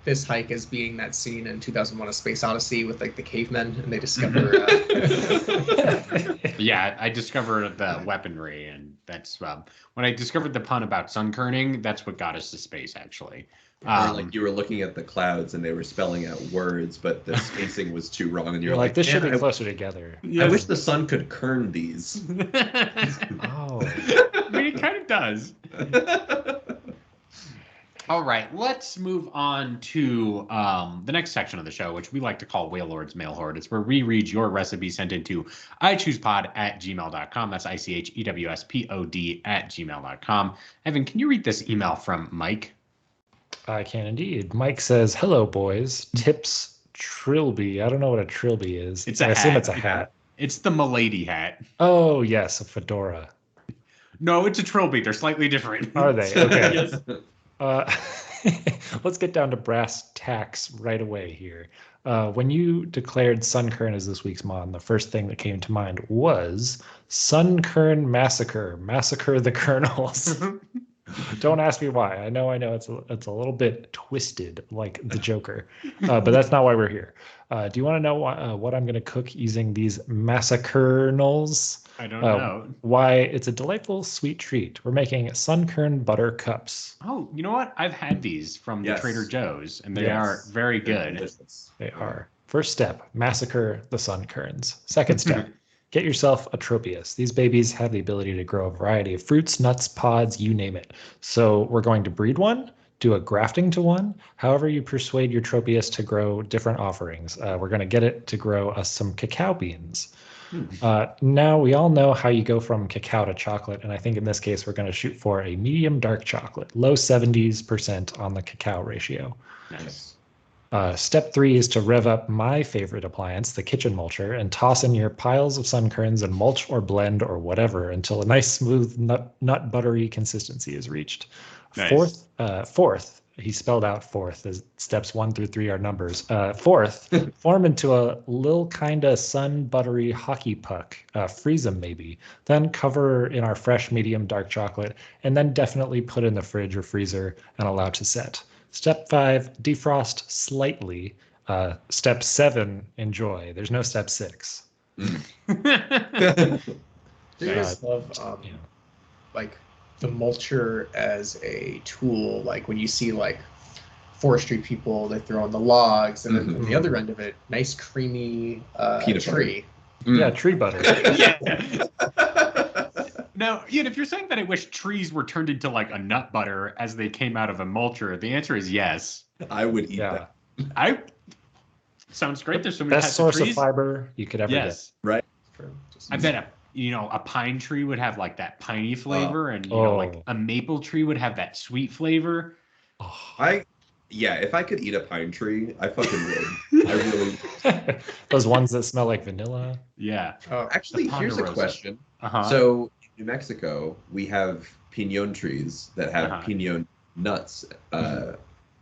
this hike as being that scene in 2001: A Space Odyssey with like the cavemen, and they discover. Yeah, I discovered the weaponry, and that's when I discovered the pun about Sun-Kerning. That's what got us to space, actually. Or like you were looking at the clouds and they were spelling out words, but the spacing was too wrong, and You're like, this should "Man, be closer together. I wish the sun could kern these. Oh. I mean, it kind of does. All right, let's move on to the next section of the show, which we like to call Whalelord's Mail Horde. It's where we read your recipe sent into ichoosepod@gmail.com. That's ichewspod@gmail.com. Evan, can you read this email from Mike? I can indeed. Mike says, "Hello, boys. Tips Trilby." I don't know what a Trilby is. It's a I assume hat. it's a hat. It's the Milady hat. Oh, yes, a fedora. No, it's a trilby. They're slightly different. Are they? Okay. Yes. Let's get down to brass tacks right away here. When you declared Sun-Kern as this week's mon, the first thing that came to mind was Sun-Kern Massacre. Massacre the Colonels. Don't ask me why. I know. It's a little bit twisted, like the Joker, but that's not why we're here. Do you want to know what I'm going to cook using these massacernals? I don't know. Why, it's a delightful sweet treat. We're making Sun-Kern butter cups. Oh, you know what? I've had these from the Yes. Trader Joe's, and they Yes. are very good. Delicious. They are. First step, massacre the Sun-Kerns. Second step, get yourself a tropius. These babies have the ability to grow a variety of fruits, nuts, pods, you name it. So we're going to breed one, do a grafting to one, however you persuade your tropius to grow different offerings. We're going to get it to grow us some cacao beans. Now we all know how you go from cacao to chocolate, and I think in this case we're going to shoot for a medium dark chocolate, low 70s% on the cacao ratio. Nice. Step 3 is to rev up my favorite appliance, the kitchen mulcher, and toss in your piles of Sun-Kerns and mulch or blend or whatever until a nice smooth nut buttery consistency is reached. Nice. Fourth, he spelled out fourth, as steps 1 through 3 are numbers. Fourth, form into a little kinda sun buttery hockey puck, freeze them maybe, then cover in our fresh medium dark chocolate, and then definitely put in the fridge or freezer and allow to set. Step 5, defrost slightly. Step 7, enjoy. There's no step 6. Do you guys love yeah. like the mulcher as a tool? Like when you see like forestry people, they throw in the logs, and then on the other end of it, nice creamy Peanut tree. Yeah, tree butter. Yeah. Now, Ian, if you're saying that I wish trees were turned into like a nut butter as they came out of a mulcher, the answer is yes. I would eat Yeah. that. Sounds great. There's so many Best types source of of trees. fiber you could ever Yes. Right. I bet a pine tree would have like that piney flavor, and like Oh. a maple tree would have that sweet flavor. get. Oh. If I could eat a pine tree, I fucking would. I really. Those ones that smell like vanilla. Yeah. Actually, The here's a ponderosa. question. Uh-huh. So in New Mexico, we have pinon trees that have Uh-huh. pinon nuts.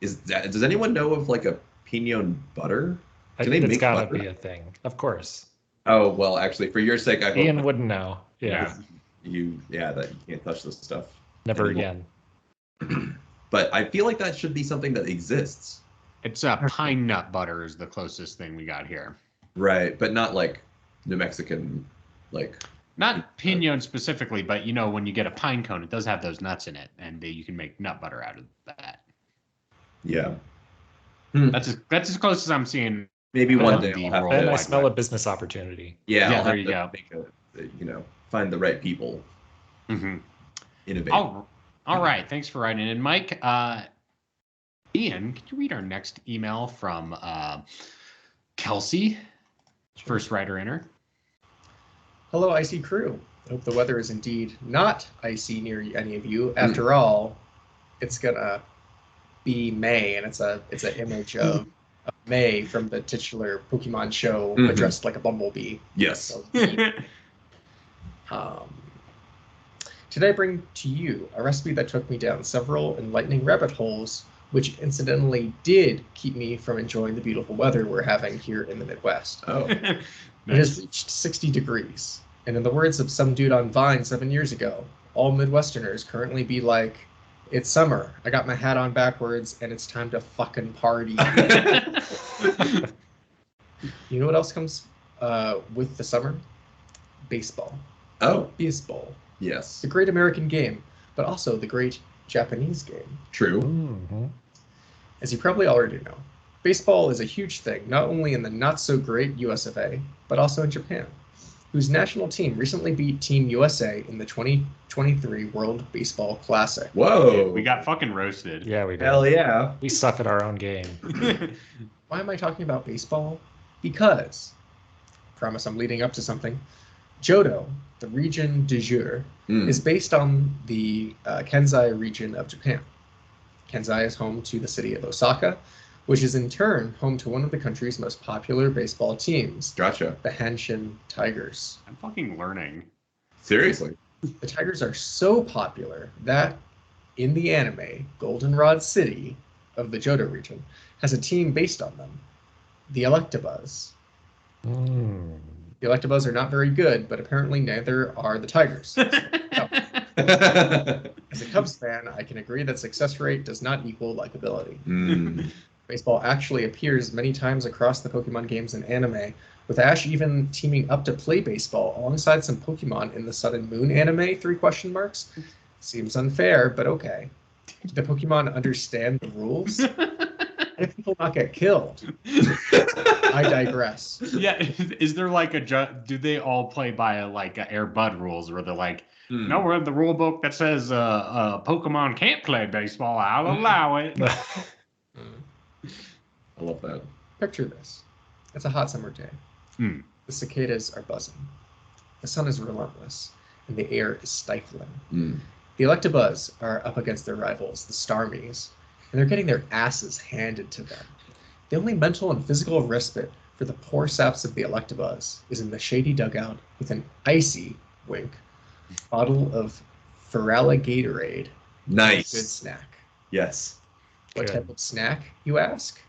Does anyone know of like a pinon butter? Do they It's make gotta butter? be a thing. Of course. Oh well, actually, for your sake, I hope Ian wouldn't know. Yeah. that you can't touch this stuff. Never anymore. again. But I feel like that should be something that exists, It's pine nut butter is the closest thing we got here. right? But not like New Mexican, like. Not pinon specifically, but when you get a pine cone, it does have those nuts in it, and you can make nut butter out of that. Yeah. That's as close as I'm seeing. Maybe one on day the I'll have world Then to. I wide smell web. a business opportunity. Yeah, Yeah, I'll there have you to go. make find the right people, Mm-hmm. innovate. All right. Thanks for writing in, Mike. Ian, could you read our next email from Kelsey, first writer in her? Hello, icy crew. I hope the weather is indeed not icy near any of you. After all, it's gonna be May, and it's an image of May from the titular Pokemon show, but dressed like a bumblebee. Yes. So, today I bring to you a recipe that took me down several enlightening rabbit holes, which incidentally did keep me from enjoying the beautiful weather we're having here in the Midwest. Oh. It has reached 60 degrees, and in the words of some dude on Vine 7 years ago, all Midwesterners currently be like, "It's summer, I got my hat on backwards, and it's time to fucking party." You know what else comes with the summer? Baseball. Oh, Baseball. yes. The great American game, but also the great Japanese game. True. Mhm. As you probably already know, baseball is a huge thing, not only in the not-so-great US of A, but also in Japan. whose national team recently beat Team USA in the 2023 World Baseball Classic. Whoa. We got fucking roasted. Yeah, we did. Hell yeah. We suck at our own game. Why am I talking about baseball? Because, I promise I'm leading up to something, Johto, the region du jour, is based on the Kansai region of Japan. Kansai is home to the city of Osaka, which is in turn home to one of the country's most popular baseball teams, Gotcha. the Hanshin Tigers. I'm fucking learning. Seriously. The Tigers are so popular that in the anime, Goldenrod City of the Johto region has a team based on them, the Electabuzz. Mm. The Electabuzz are not very good, but apparently neither are the Tigers. So, as a Cubs fan, I can agree that success rate does not equal likability. Baseball actually appears many times across the Pokemon games and anime, with Ash even teaming up to play baseball alongside some Pokemon in the Sun and Moon anime, 3 question marks. Seems unfair, but okay. Do the Pokemon understand the rules? How do people not get killed? I digress. Yeah, is there like do they all play by a Air Bud rules, where they're like, no, we're in the rule book that says Pokemon can't play baseball, I'll allow it. I love that. Picture this. It's a hot summer day. The cicadas are buzzing. The sun is relentless, and the air is stifling. The Electabuzz are up against their rivals, the Starmies, and they're getting their asses handed to them. The only mental and physical respite for the poor saps of the Electabuzz is in the shady dugout with an icy, wink, bottle of Ferralla Gatorade. Nice. Good snack. Yes. What Good. type of snack, you ask?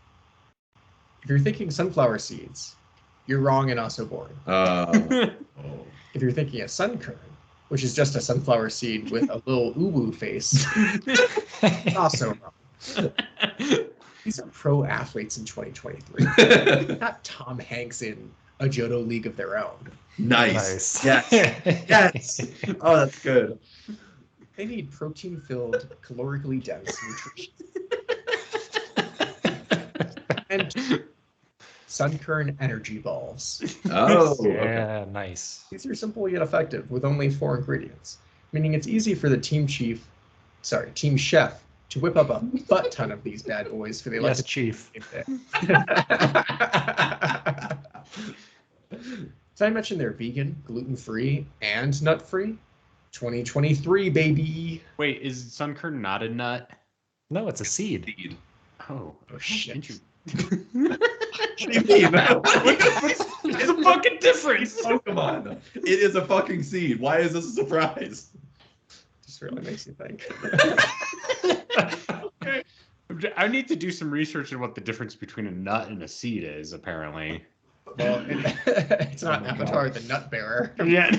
If you're thinking sunflower seeds, you're wrong and also boring. If you're thinking of Sun-Kern, which is just a sunflower seed with a little uwu face, also wrong. These are pro athletes in 2023. Not Tom Hanks in a Johto league of their own. Nice. Nice. Yes. Yes. Oh, that's good. They need protein-filled, calorically dense nutrition. And Sunkern energy balls. Oh, okay. Yeah, nice. These are simple yet effective with only 4 ingredients, meaning it's easy for the team chef to whip up a butt ton of these bad boys for the Yes, electric Chief. Did I mention they're vegan, gluten-free, and nut-free? 2023, baby. Wait, is Sunkern not a nut? No, it's a seed. Seed. Oh shit. What do you mean? There's a fucking difference. Pokemon. It is a fucking seed. Why is this a surprise? Just really makes you think. Okay. I need to do some research on what the difference between a nut and a seed is, apparently. Well, it's not Avatar the Nut Bearer. Yeah.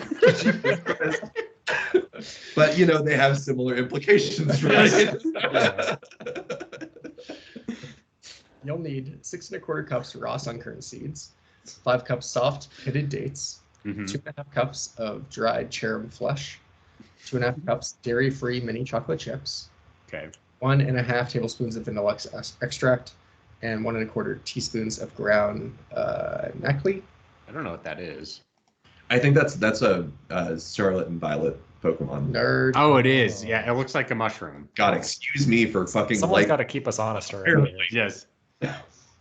But they have similar implications, right? Yeah. You'll need 6 1/4 cups raw Sunkern seeds, 5 cups soft pitted dates, 2.5 cups of dried cherub flesh, 2.5 cups dairy-free mini chocolate chips, Okay. 1.5 tablespoons of vanilla extract, and 1 1/4 teaspoons of ground necklace. I don't know what that is. I think that's a Scarlet and Violet Pokemon. Nerd. Oh, it is. Yeah, it looks like a mushroom. God, excuse me for fucking Someone's got to keep us honest around Apparently. here. Yes.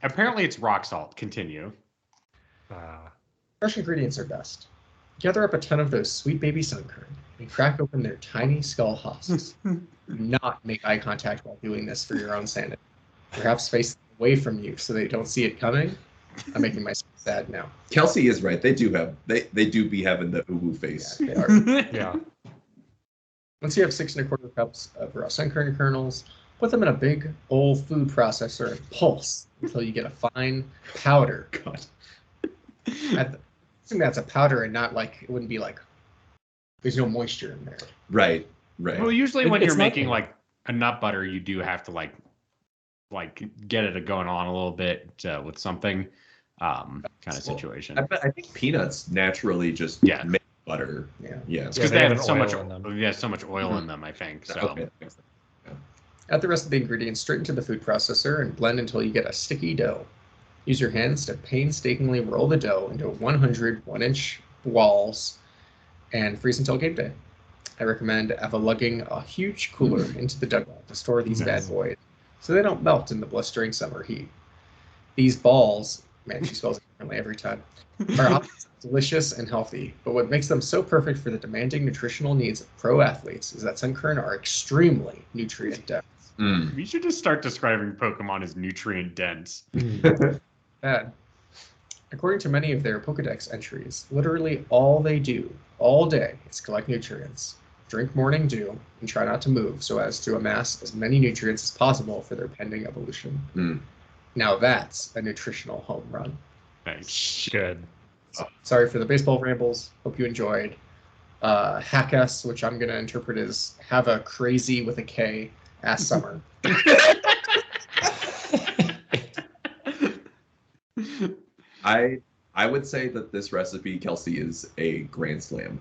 Apparently it's rock salt. Continue. Fresh ingredients are best. Gather up a ton of those sweet baby Sunkern and crack open their tiny skull husks. Do not make eye contact while doing this for your own sanity. Perhaps face them away from you so they don't see it coming. I'm making myself sad now. Kelsey is right. They do be having the uwu face. Yeah, they are. Yeah. Once you have 6 1/4 cups of raw Sunkern kernels, put them in a big old food processor and pulse until you get a fine powder. God. I think that's a powder and not like, it wouldn't be like, there's no moisture in there. Right. Well, usually when It's you're not- making like a nut butter, you do have to like get it going on a little bit with something kind of situation. I think peanuts naturally just Yeah. make butter. Yeah. Yeah. It's Yeah, because they they have have an so much oil in them. yeah, so much oil in them, I think. So Okay. Add the rest of the ingredients straight into the food processor and blend until you get a sticky dough. Use your hands to painstakingly roll the dough into a 100 1-inch walls, and freeze until game day. I recommend lugging a huge cooler into the dugout to store these bad Nice. boys so they don't melt in the blistering summer heat. These balls, man, she spells it differently every time, are delicious and healthy, but what makes them so perfect for the demanding nutritional needs of pro athletes is that Sun-Kern are extremely nutrient dense. Mm. We should just start describing Pokemon as nutrient dense. Bad. According to many of their Pokedex entries, literally all they do all day is collect nutrients, drink morning dew, and try not to move so as to amass as many nutrients as possible for their pending evolution. Mm. Now that's a nutritional home run. Nice. Good. Sorry for the baseball rambles. Hope you enjoyed. Hack us, which I'm going to interpret as have a crazy with a K ass summer. I would say that this recipe, Kelsey, is a grand slam.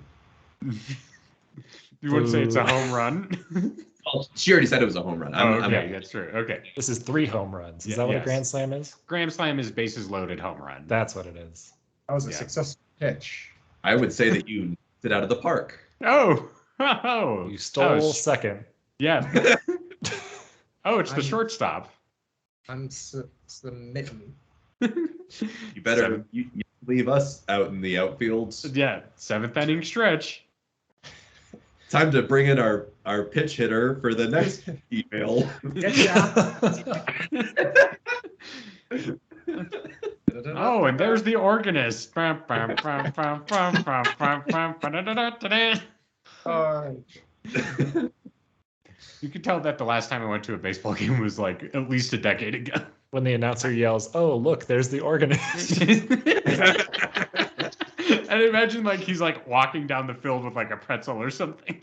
You would say it's a home run? Well, she already said it was a home run. Okay, that's true. Okay. This is 3 home runs. Is Yeah, that what yes. a grand slam is? Grand Slam is bases loaded home run. That's what it is. That was a Yeah. successful pitch. I would say that you knocked it out of the park. Oh! Oh! You stole Oh, second. yeah. Oh, it's the I'm- shortstop. I'm submitting. You better Seven. you leave us out in the outfield. Yeah, 7th inning stretch. Time to bring in our pitch hitter for the next email. Oh, and there's the organist. You could tell that the last time I went to a baseball game was like at least a decade ago. When the announcer yells, "Oh, look, there's the organist." And imagine like he's like walking down the field with like a pretzel or something.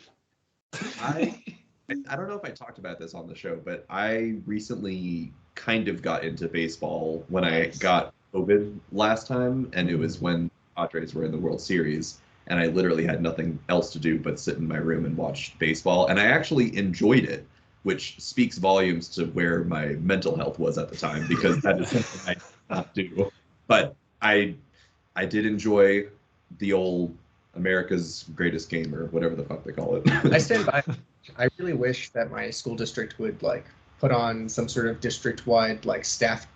I don't know if I talked about this on the show, but I recently kind of got into baseball when I got COVID last time, and it was when Padres were in the World Series, and I literally had nothing else to do but sit in my room and watch baseball, and I actually enjoyed it, which speaks volumes to where my mental health was at the time, because that is something I did not do. But I did enjoy the old America's Greatest Game, or whatever the fuck they call it. I stand by. I really wish that my school district would like put on some sort of district-wide like staff,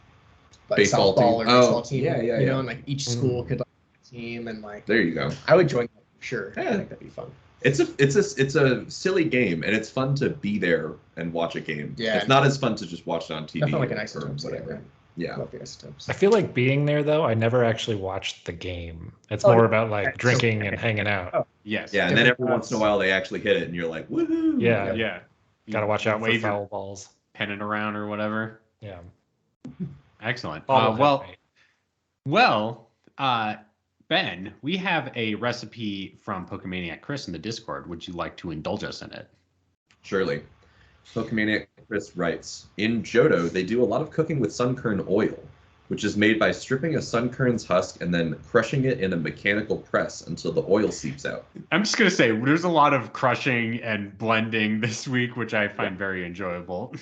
like Baseball softball team. or baseball Oh, team. yeah, You know, and like each school could like have a team, and like There you go. I would join that for sure. Yeah. I think that'd be fun. It's a silly game, and it's fun to be there and watch a game. Yeah. It's not as fun to just watch it on TV. Definitely like an or isotopes. whatever. Yeah, Yeah. love the isotopes. I feel like being there though, I never actually watched the game. It's Oh, more yeah. about like Okay. drinking and hanging out. Oh. Yes. Yeah, and then every Different once in a while they actually hit it, and you're like, woohoo! Yeah. Yeah. Gotta watch out for Wave your foul balls. pennant around or whatever. Yeah. Excellent. Bobblehead night. Ben, we have a recipe from Pokemaniac Chris in the Discord. Would you like to indulge us in it? Surely. Pokemaniac Chris writes, in Johto, they do a lot of cooking with Sun-Kern oil, which is made by stripping a Sun-Kern's husk and then crushing it in a mechanical press until the oil seeps out. I'm just gonna say there's a lot of crushing and blending this week, which I find very enjoyable.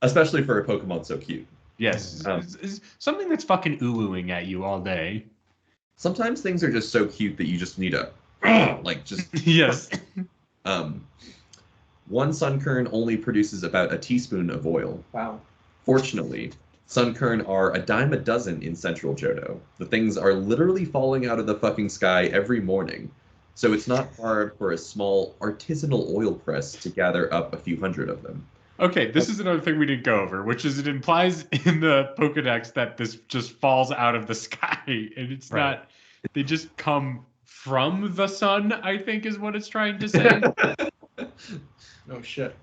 Especially for a Pokemon so cute. Yes, Um, it's something that's fucking oohing at you all day. Sometimes things are just so cute that you just need a like just Yes. one Sun-Kern only produces about a teaspoon of oil. Wow. Fortunately, Sun-Kern are a dime a dozen in Central Johto. The things are literally falling out of the fucking sky every morning. So it's not hard for a small artisanal oil press to gather up a few hundred of them. Okay, this is another thing we didn't go over, which is it implies in the Pokedex that this just falls out of the sky, and it's Right. not. They just come from the sun, I think, is what it's trying to say. No shit.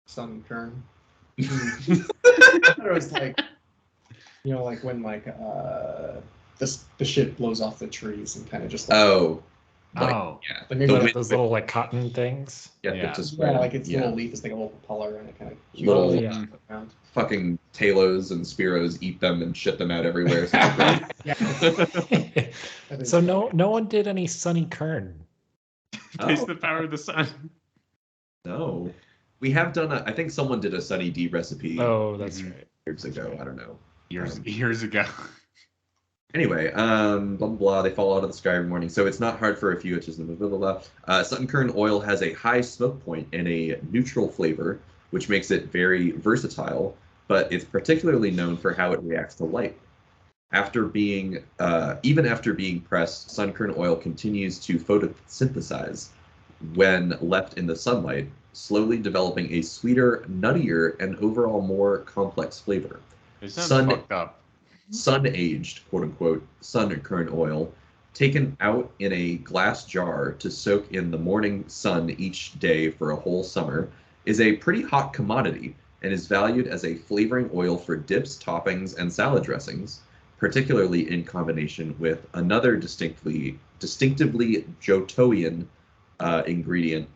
Sun-Kern. I thought it was like, you know, like when like the shit blows off the trees and kind of just like, Oh. Like, Oh. yeah. like maybe The like, wind- Those little like cotton things. Yeah, Yeah. just yeah, like its yeah. little leaf is like a little propeller and it kind of Little- Yeah. around. Fucking Talos and Spearows eat them and shit them out everywhere. So Yeah. that is- So no one did any Sunny Kern. Taste Oh. the power of the sun. No. We have done I think someone did a Sunny D recipe Oh, that's Mhm. right. years ago. I don't know. Years ago. Anyway, blah, blah, blah, they fall out of the sky every morning. So it's not hard for a few inches. Blah, blah, blah, blah. Sun-Kern oil has a high smoke point and a neutral flavor, which makes it very versatile, but it's particularly known for how it reacts to light. Even after being pressed, Sun-Kern oil continues to photosynthesize when left in the sunlight, slowly developing a sweeter, nuttier, and overall more complex flavor. It sounds fucked up. Sun-aged, quote-unquote, Sun-Kern oil, taken out in a glass jar to soak in the morning sun each day for a whole summer, is a pretty hot commodity and is valued as a flavoring oil for dips, toppings, and salad dressings, particularly in combination with another distinctively Johtoian ingredient,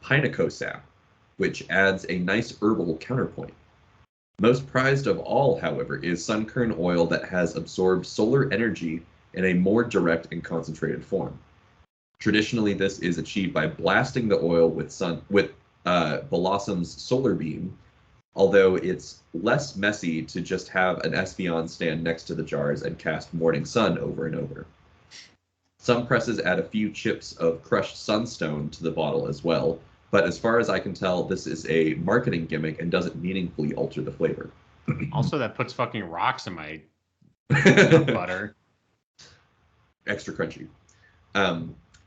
pinaco sap, which adds a nice herbal counterpoint. Most prized of all, however, is Sun-Kern oil that has absorbed solar energy in a more direct and concentrated form. Traditionally, this is achieved by blasting the oil with Blossom's solar beam, although it's less messy to just have an Espeon stand next to the jars and cast Morning Sun over and over. Some presses add a few chips of crushed sunstone to the bottle as well, but as far as I can tell, this is a marketing gimmick and doesn't meaningfully alter the flavor. Also, that puts fucking rocks in my butter. Extra crunchy.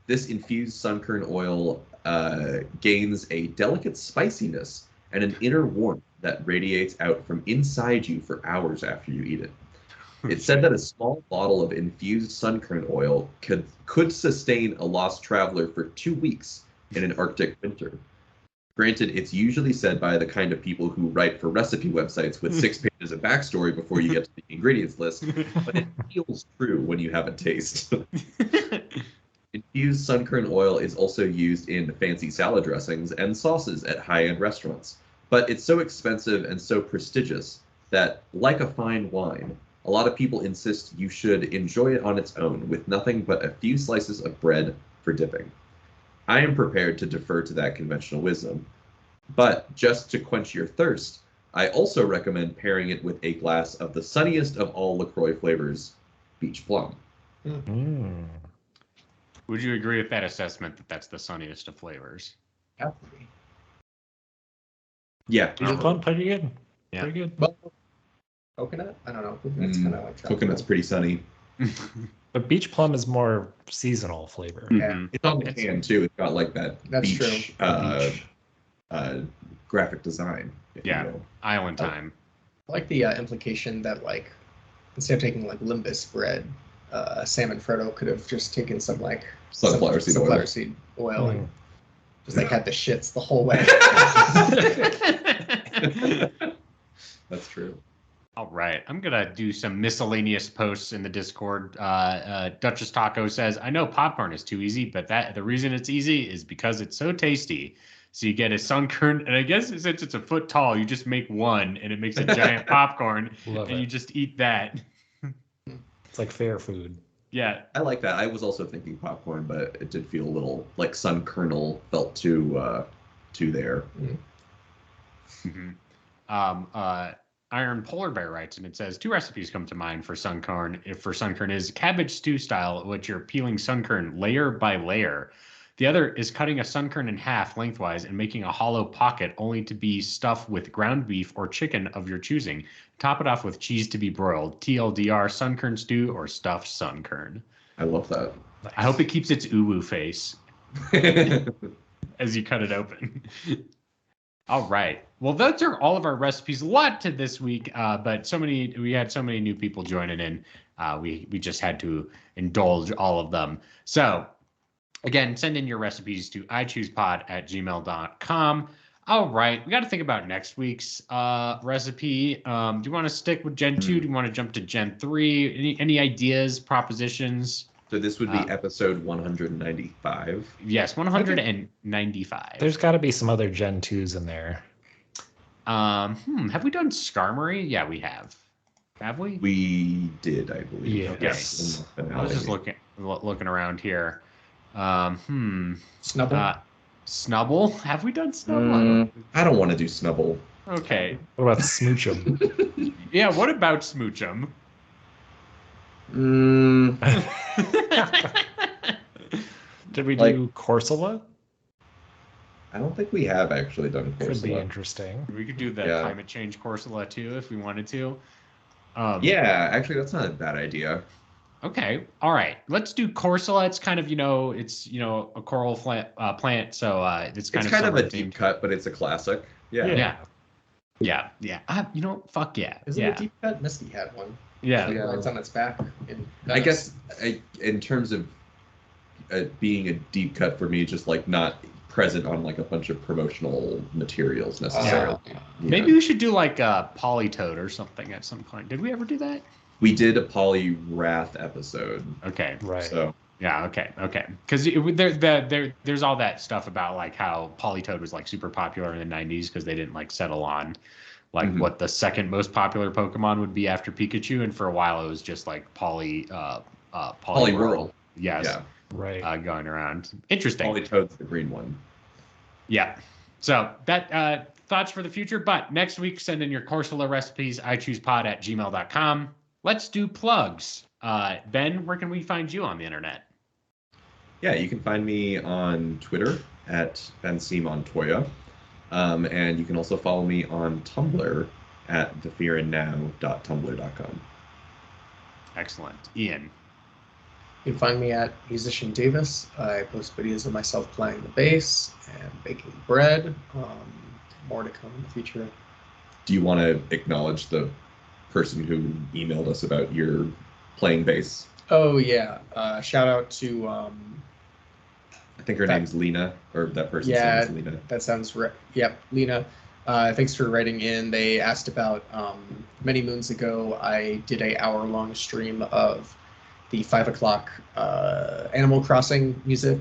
This infused Sun-Kern oil gains a delicate spiciness and an inner warmth that radiates out from inside you for hours after you eat it. It's said that a small bottle of infused Sun-Kern oil could sustain a lost traveler for 2 weeks in an Arctic winter. Granted, it's usually said by the kind of people who write for recipe websites with 6 pages of backstory before you get to the ingredients list, but it feels true when you have a taste. Infused Sun-Kern oil is also used in fancy salad dressings and sauces at high-end restaurants, but it's so expensive and so prestigious that, like a fine wine, a lot of people insist you should enjoy it on its own with nothing but a few slices of bread for dipping. I am prepared to defer to that conventional wisdom, but just to quench your thirst, I also recommend pairing it with a glass of the sunniest of all LaCroix flavors, Beach Plum. Mm. Would you agree with that assessment that that's the sunniest of flavors? Yeah. Beach Plum, pretty good. Yeah. Pretty good. Well, coconut? I don't know. Coconut's kind of like tropical. Coconut's pretty sunny. But Beach Plum is more seasonal flavor. Yeah. It's on the can too. It's got like that That's beach, graphic design. if you Yeah. will. Island time. I like the implication that like instead of taking like Limbus bread, Sam and Frodo could have just taken some like Sunflower seed oil. seed oil and just like had the shits the whole way. That's true. All right, I'm gonna do some miscellaneous posts in the Discord. Duchess Taco says, "I know popcorn is too easy, but the reason it's easy is because it's so tasty. So you get a Sun-Kern, and I guess since it's a foot tall, you just make one, and it makes a giant popcorn, Love and you it. just eat that. It's like fair food. Yeah, I like that. I was also thinking popcorn, but it did feel a little like Sun Kernel felt too there. Mm-hmm. Iron Polar Bear writes, and it says 2 recipes come to mind for Sun-Kern. If for Sun-Kern is cabbage stew style, which you're peeling Sun-Kern layer by layer. The other is cutting a Sun-Kern in half lengthwise and making a hollow pocket only to be stuffed with ground beef or chicken of your choosing. Top it off with cheese to be broiled. TLDR, Sun-Kern stew or stuffed Sun-Kern. I love that. I hope it keeps its uwu face as you cut it open. All right. Well, those are all of our recipes. A lot to this week, but we had so many new people joining in. We just had to indulge all of them. So again, send in your recipes to ichoosepod@gmail.com. All right. We got to think about next week's recipe. Do you want to stick with Gen 2? Do you want to jump to Gen 3? Any ideas, propositions? So this would be episode 195. Yes, 195. There's got to be some other Gen 2s in there. Have we done Skarmory? Yeah, we have. Have we? We did, I believe. Yeah. Yes. In the I was just finale. looking around here. Snubble. Snubble? Have we done Snubble? I don't want to do Snubble. Okay. What about Smoochum? Yeah, what about Smoochum? Mm, Did we Like- do Corsola? I don't think we have actually done Could be Corsola. interesting. We could do the Yeah. climate change Corsola too if we wanted to. Yeah, actually, that's not a bad idea. Okay. All right. Let's do Corsola. It's kind of, it's, a coral plant. So it's kind It's of kind of a summer deep themed. cut, but it's a classic. Yeah. Yeah. Yeah. Yeah. Fuck yeah. Is it yeah. a deep cut? Misty had one. Yeah. Like, Yeah. It's on its back. I guess in terms of being a deep cut for me, just like not present on like a bunch of promotional materials necessarily. Yeah. Maybe we should do like a Polytoad or something at some point. Did we ever do that? We did a Polywrath episode. Okay. Right. So Yeah. Okay. Because there's all that stuff about like how Polytoad was like super popular in the 90s because they didn't like settle on like Mhm. what the second most popular Pokemon would be after Pikachu, and for a while it was just like Poliwhirl. Yes. yeah, Right. Going around. Interesting. Polytoad's the green one. Yeah. So that thoughts for the future. But next week, send in your Corsola recipes, ichoosepod@gmail.com. Let's do plugs. Ben, where can we find you on the internet? Yeah, you can find me on Twitter at BenSeaMontoya. And you can also follow me on Tumblr at thefearandnow.tumblr.com. Excellent. Ian. You can find me at Musician Davis. I post videos of myself playing the bass and baking bread. More to come in the future. Do you want to acknowledge the person who emailed us about your playing bass? Oh yeah. Shout out to I think her That- name's Lena, or that person's Yeah. name is Lena. that sounds right. Yep, Lena. Thanks for writing in. They asked about many moons ago. I did a hour-long stream of the 5 o'clock Animal Crossing music.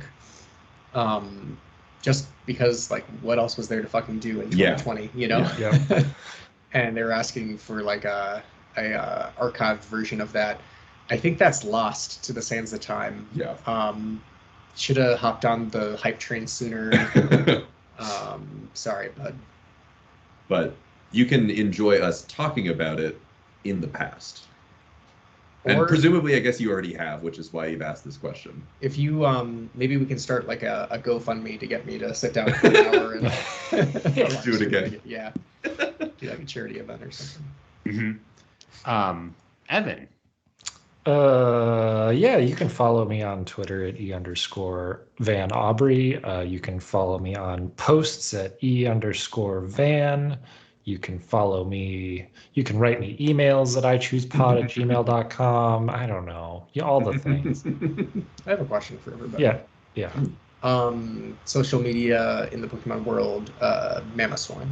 Just because, like, what else was there to fucking do in Yeah. 2020? You know. Yeah. And they were asking for like a archived version of that. I think that's lost to the sands of time. Yeah. Should have hopped on the hype train sooner. Sorry, bud. But you can enjoy us talking about it in the past. And Or presumably, I guess you already have, which is why you've asked this question. if you maybe we can start like a GoFundMe to get me to sit down for an hour and Do it again. Yeah, do like a charity event or something. Evan. Yeah, you can follow me on Twitter at @E_Van Aubrey. You can follow me on posts at @E_Van. You can follow me. You can write me emails at ichoosepod@gmail.com. I don't know. Yeah, all the things. I have a question for everybody. Yeah. Social media in the Pokemon world, Mamoswine.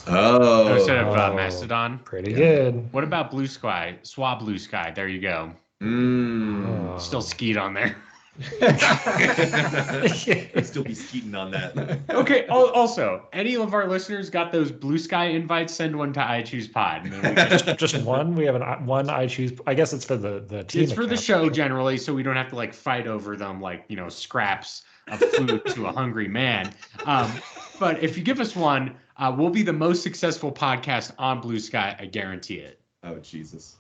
Oh. Instead of Oh. Mastodon. Pretty good. What about Blue Sky? Swab Blue Sky. There you go. Mm. Oh. Still skied on there. I'd still be skeeting on that. Okay. Also, any of our listeners got those Blue Sky invites? Send one to I Choose Pod. And then we can- Just one. We have one I choose. I guess it's for the team. it's for the account. show generally, so we don't have to like fight over them like scraps of food to a hungry man. But if you give us one, we'll be the most successful podcast on Blue Sky. I guarantee it. Oh, Jesus.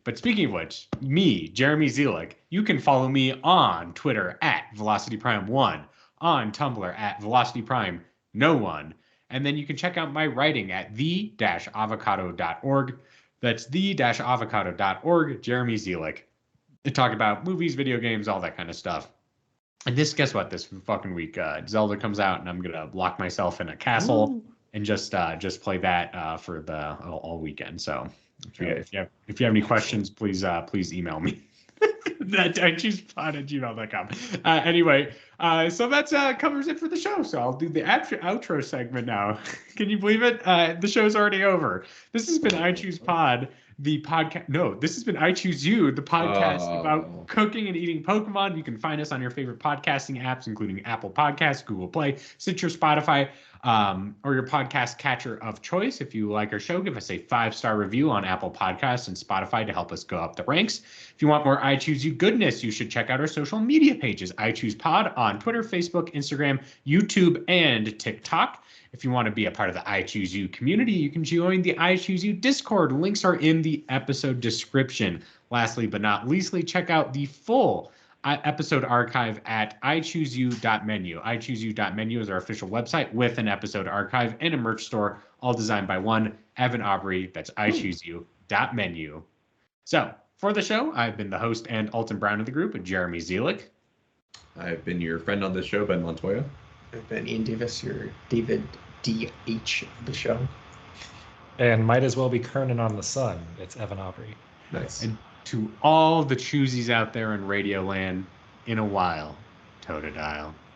But speaking of which, me, Jeremy Zielik, you can follow me on Twitter at VelocityPrime1, on Tumblr at VelocityPrime1, and then you can check out my writing at the-avocado.org. That's the-avocado.org, Jeremy Zielik. To talk about movies, video games, all that kind of stuff. And guess what? This fucking week, Zelda comes out, and I'm gonna lock myself in a castle and just play that for the all weekend. So. If you have any questions, please email me. That ichoosepod@gmail.com. Anyway, so that's covers it for the show. So I'll do the outro segment now. Can you believe it? The show's already over. This has been I Choose Pod, the podcast. No, this has been I Choose You, the podcast about cooking and eating Pokemon. You can find us on your favorite podcasting apps, including Apple Podcasts, Google Play, Stitcher, Spotify. or your podcast catcher of choice. If you like our show, give us a 5-star review on Apple Podcasts and Spotify to help us go up the ranks. If you want more I Choose You goodness, you should check out our social media pages, I Choose Pod on Twitter, Facebook, Instagram, YouTube, and TikTok. If you want to be a part of the I Choose You community, you can join the I Choose You Discord. Links are in the episode description. Lastly, but not leastly, check out the full episode archive at ichooseyou.menu. ichooseyou.menu is our official website with an episode archive and a merch store, all designed by one Evan Aubrey. That's ichooseyou.menu. So for the show, I've been the host and Alton Brown of the group, Jeremy Zielik. I've been your friend on this show, Ben Montoya. I've been Ian Davis, your David D.H. of the show. And might as well be Kernan on the sun. It's Evan Aubrey. Nice. And to all the choosies out there in Radio Land, in a while, toe to dial.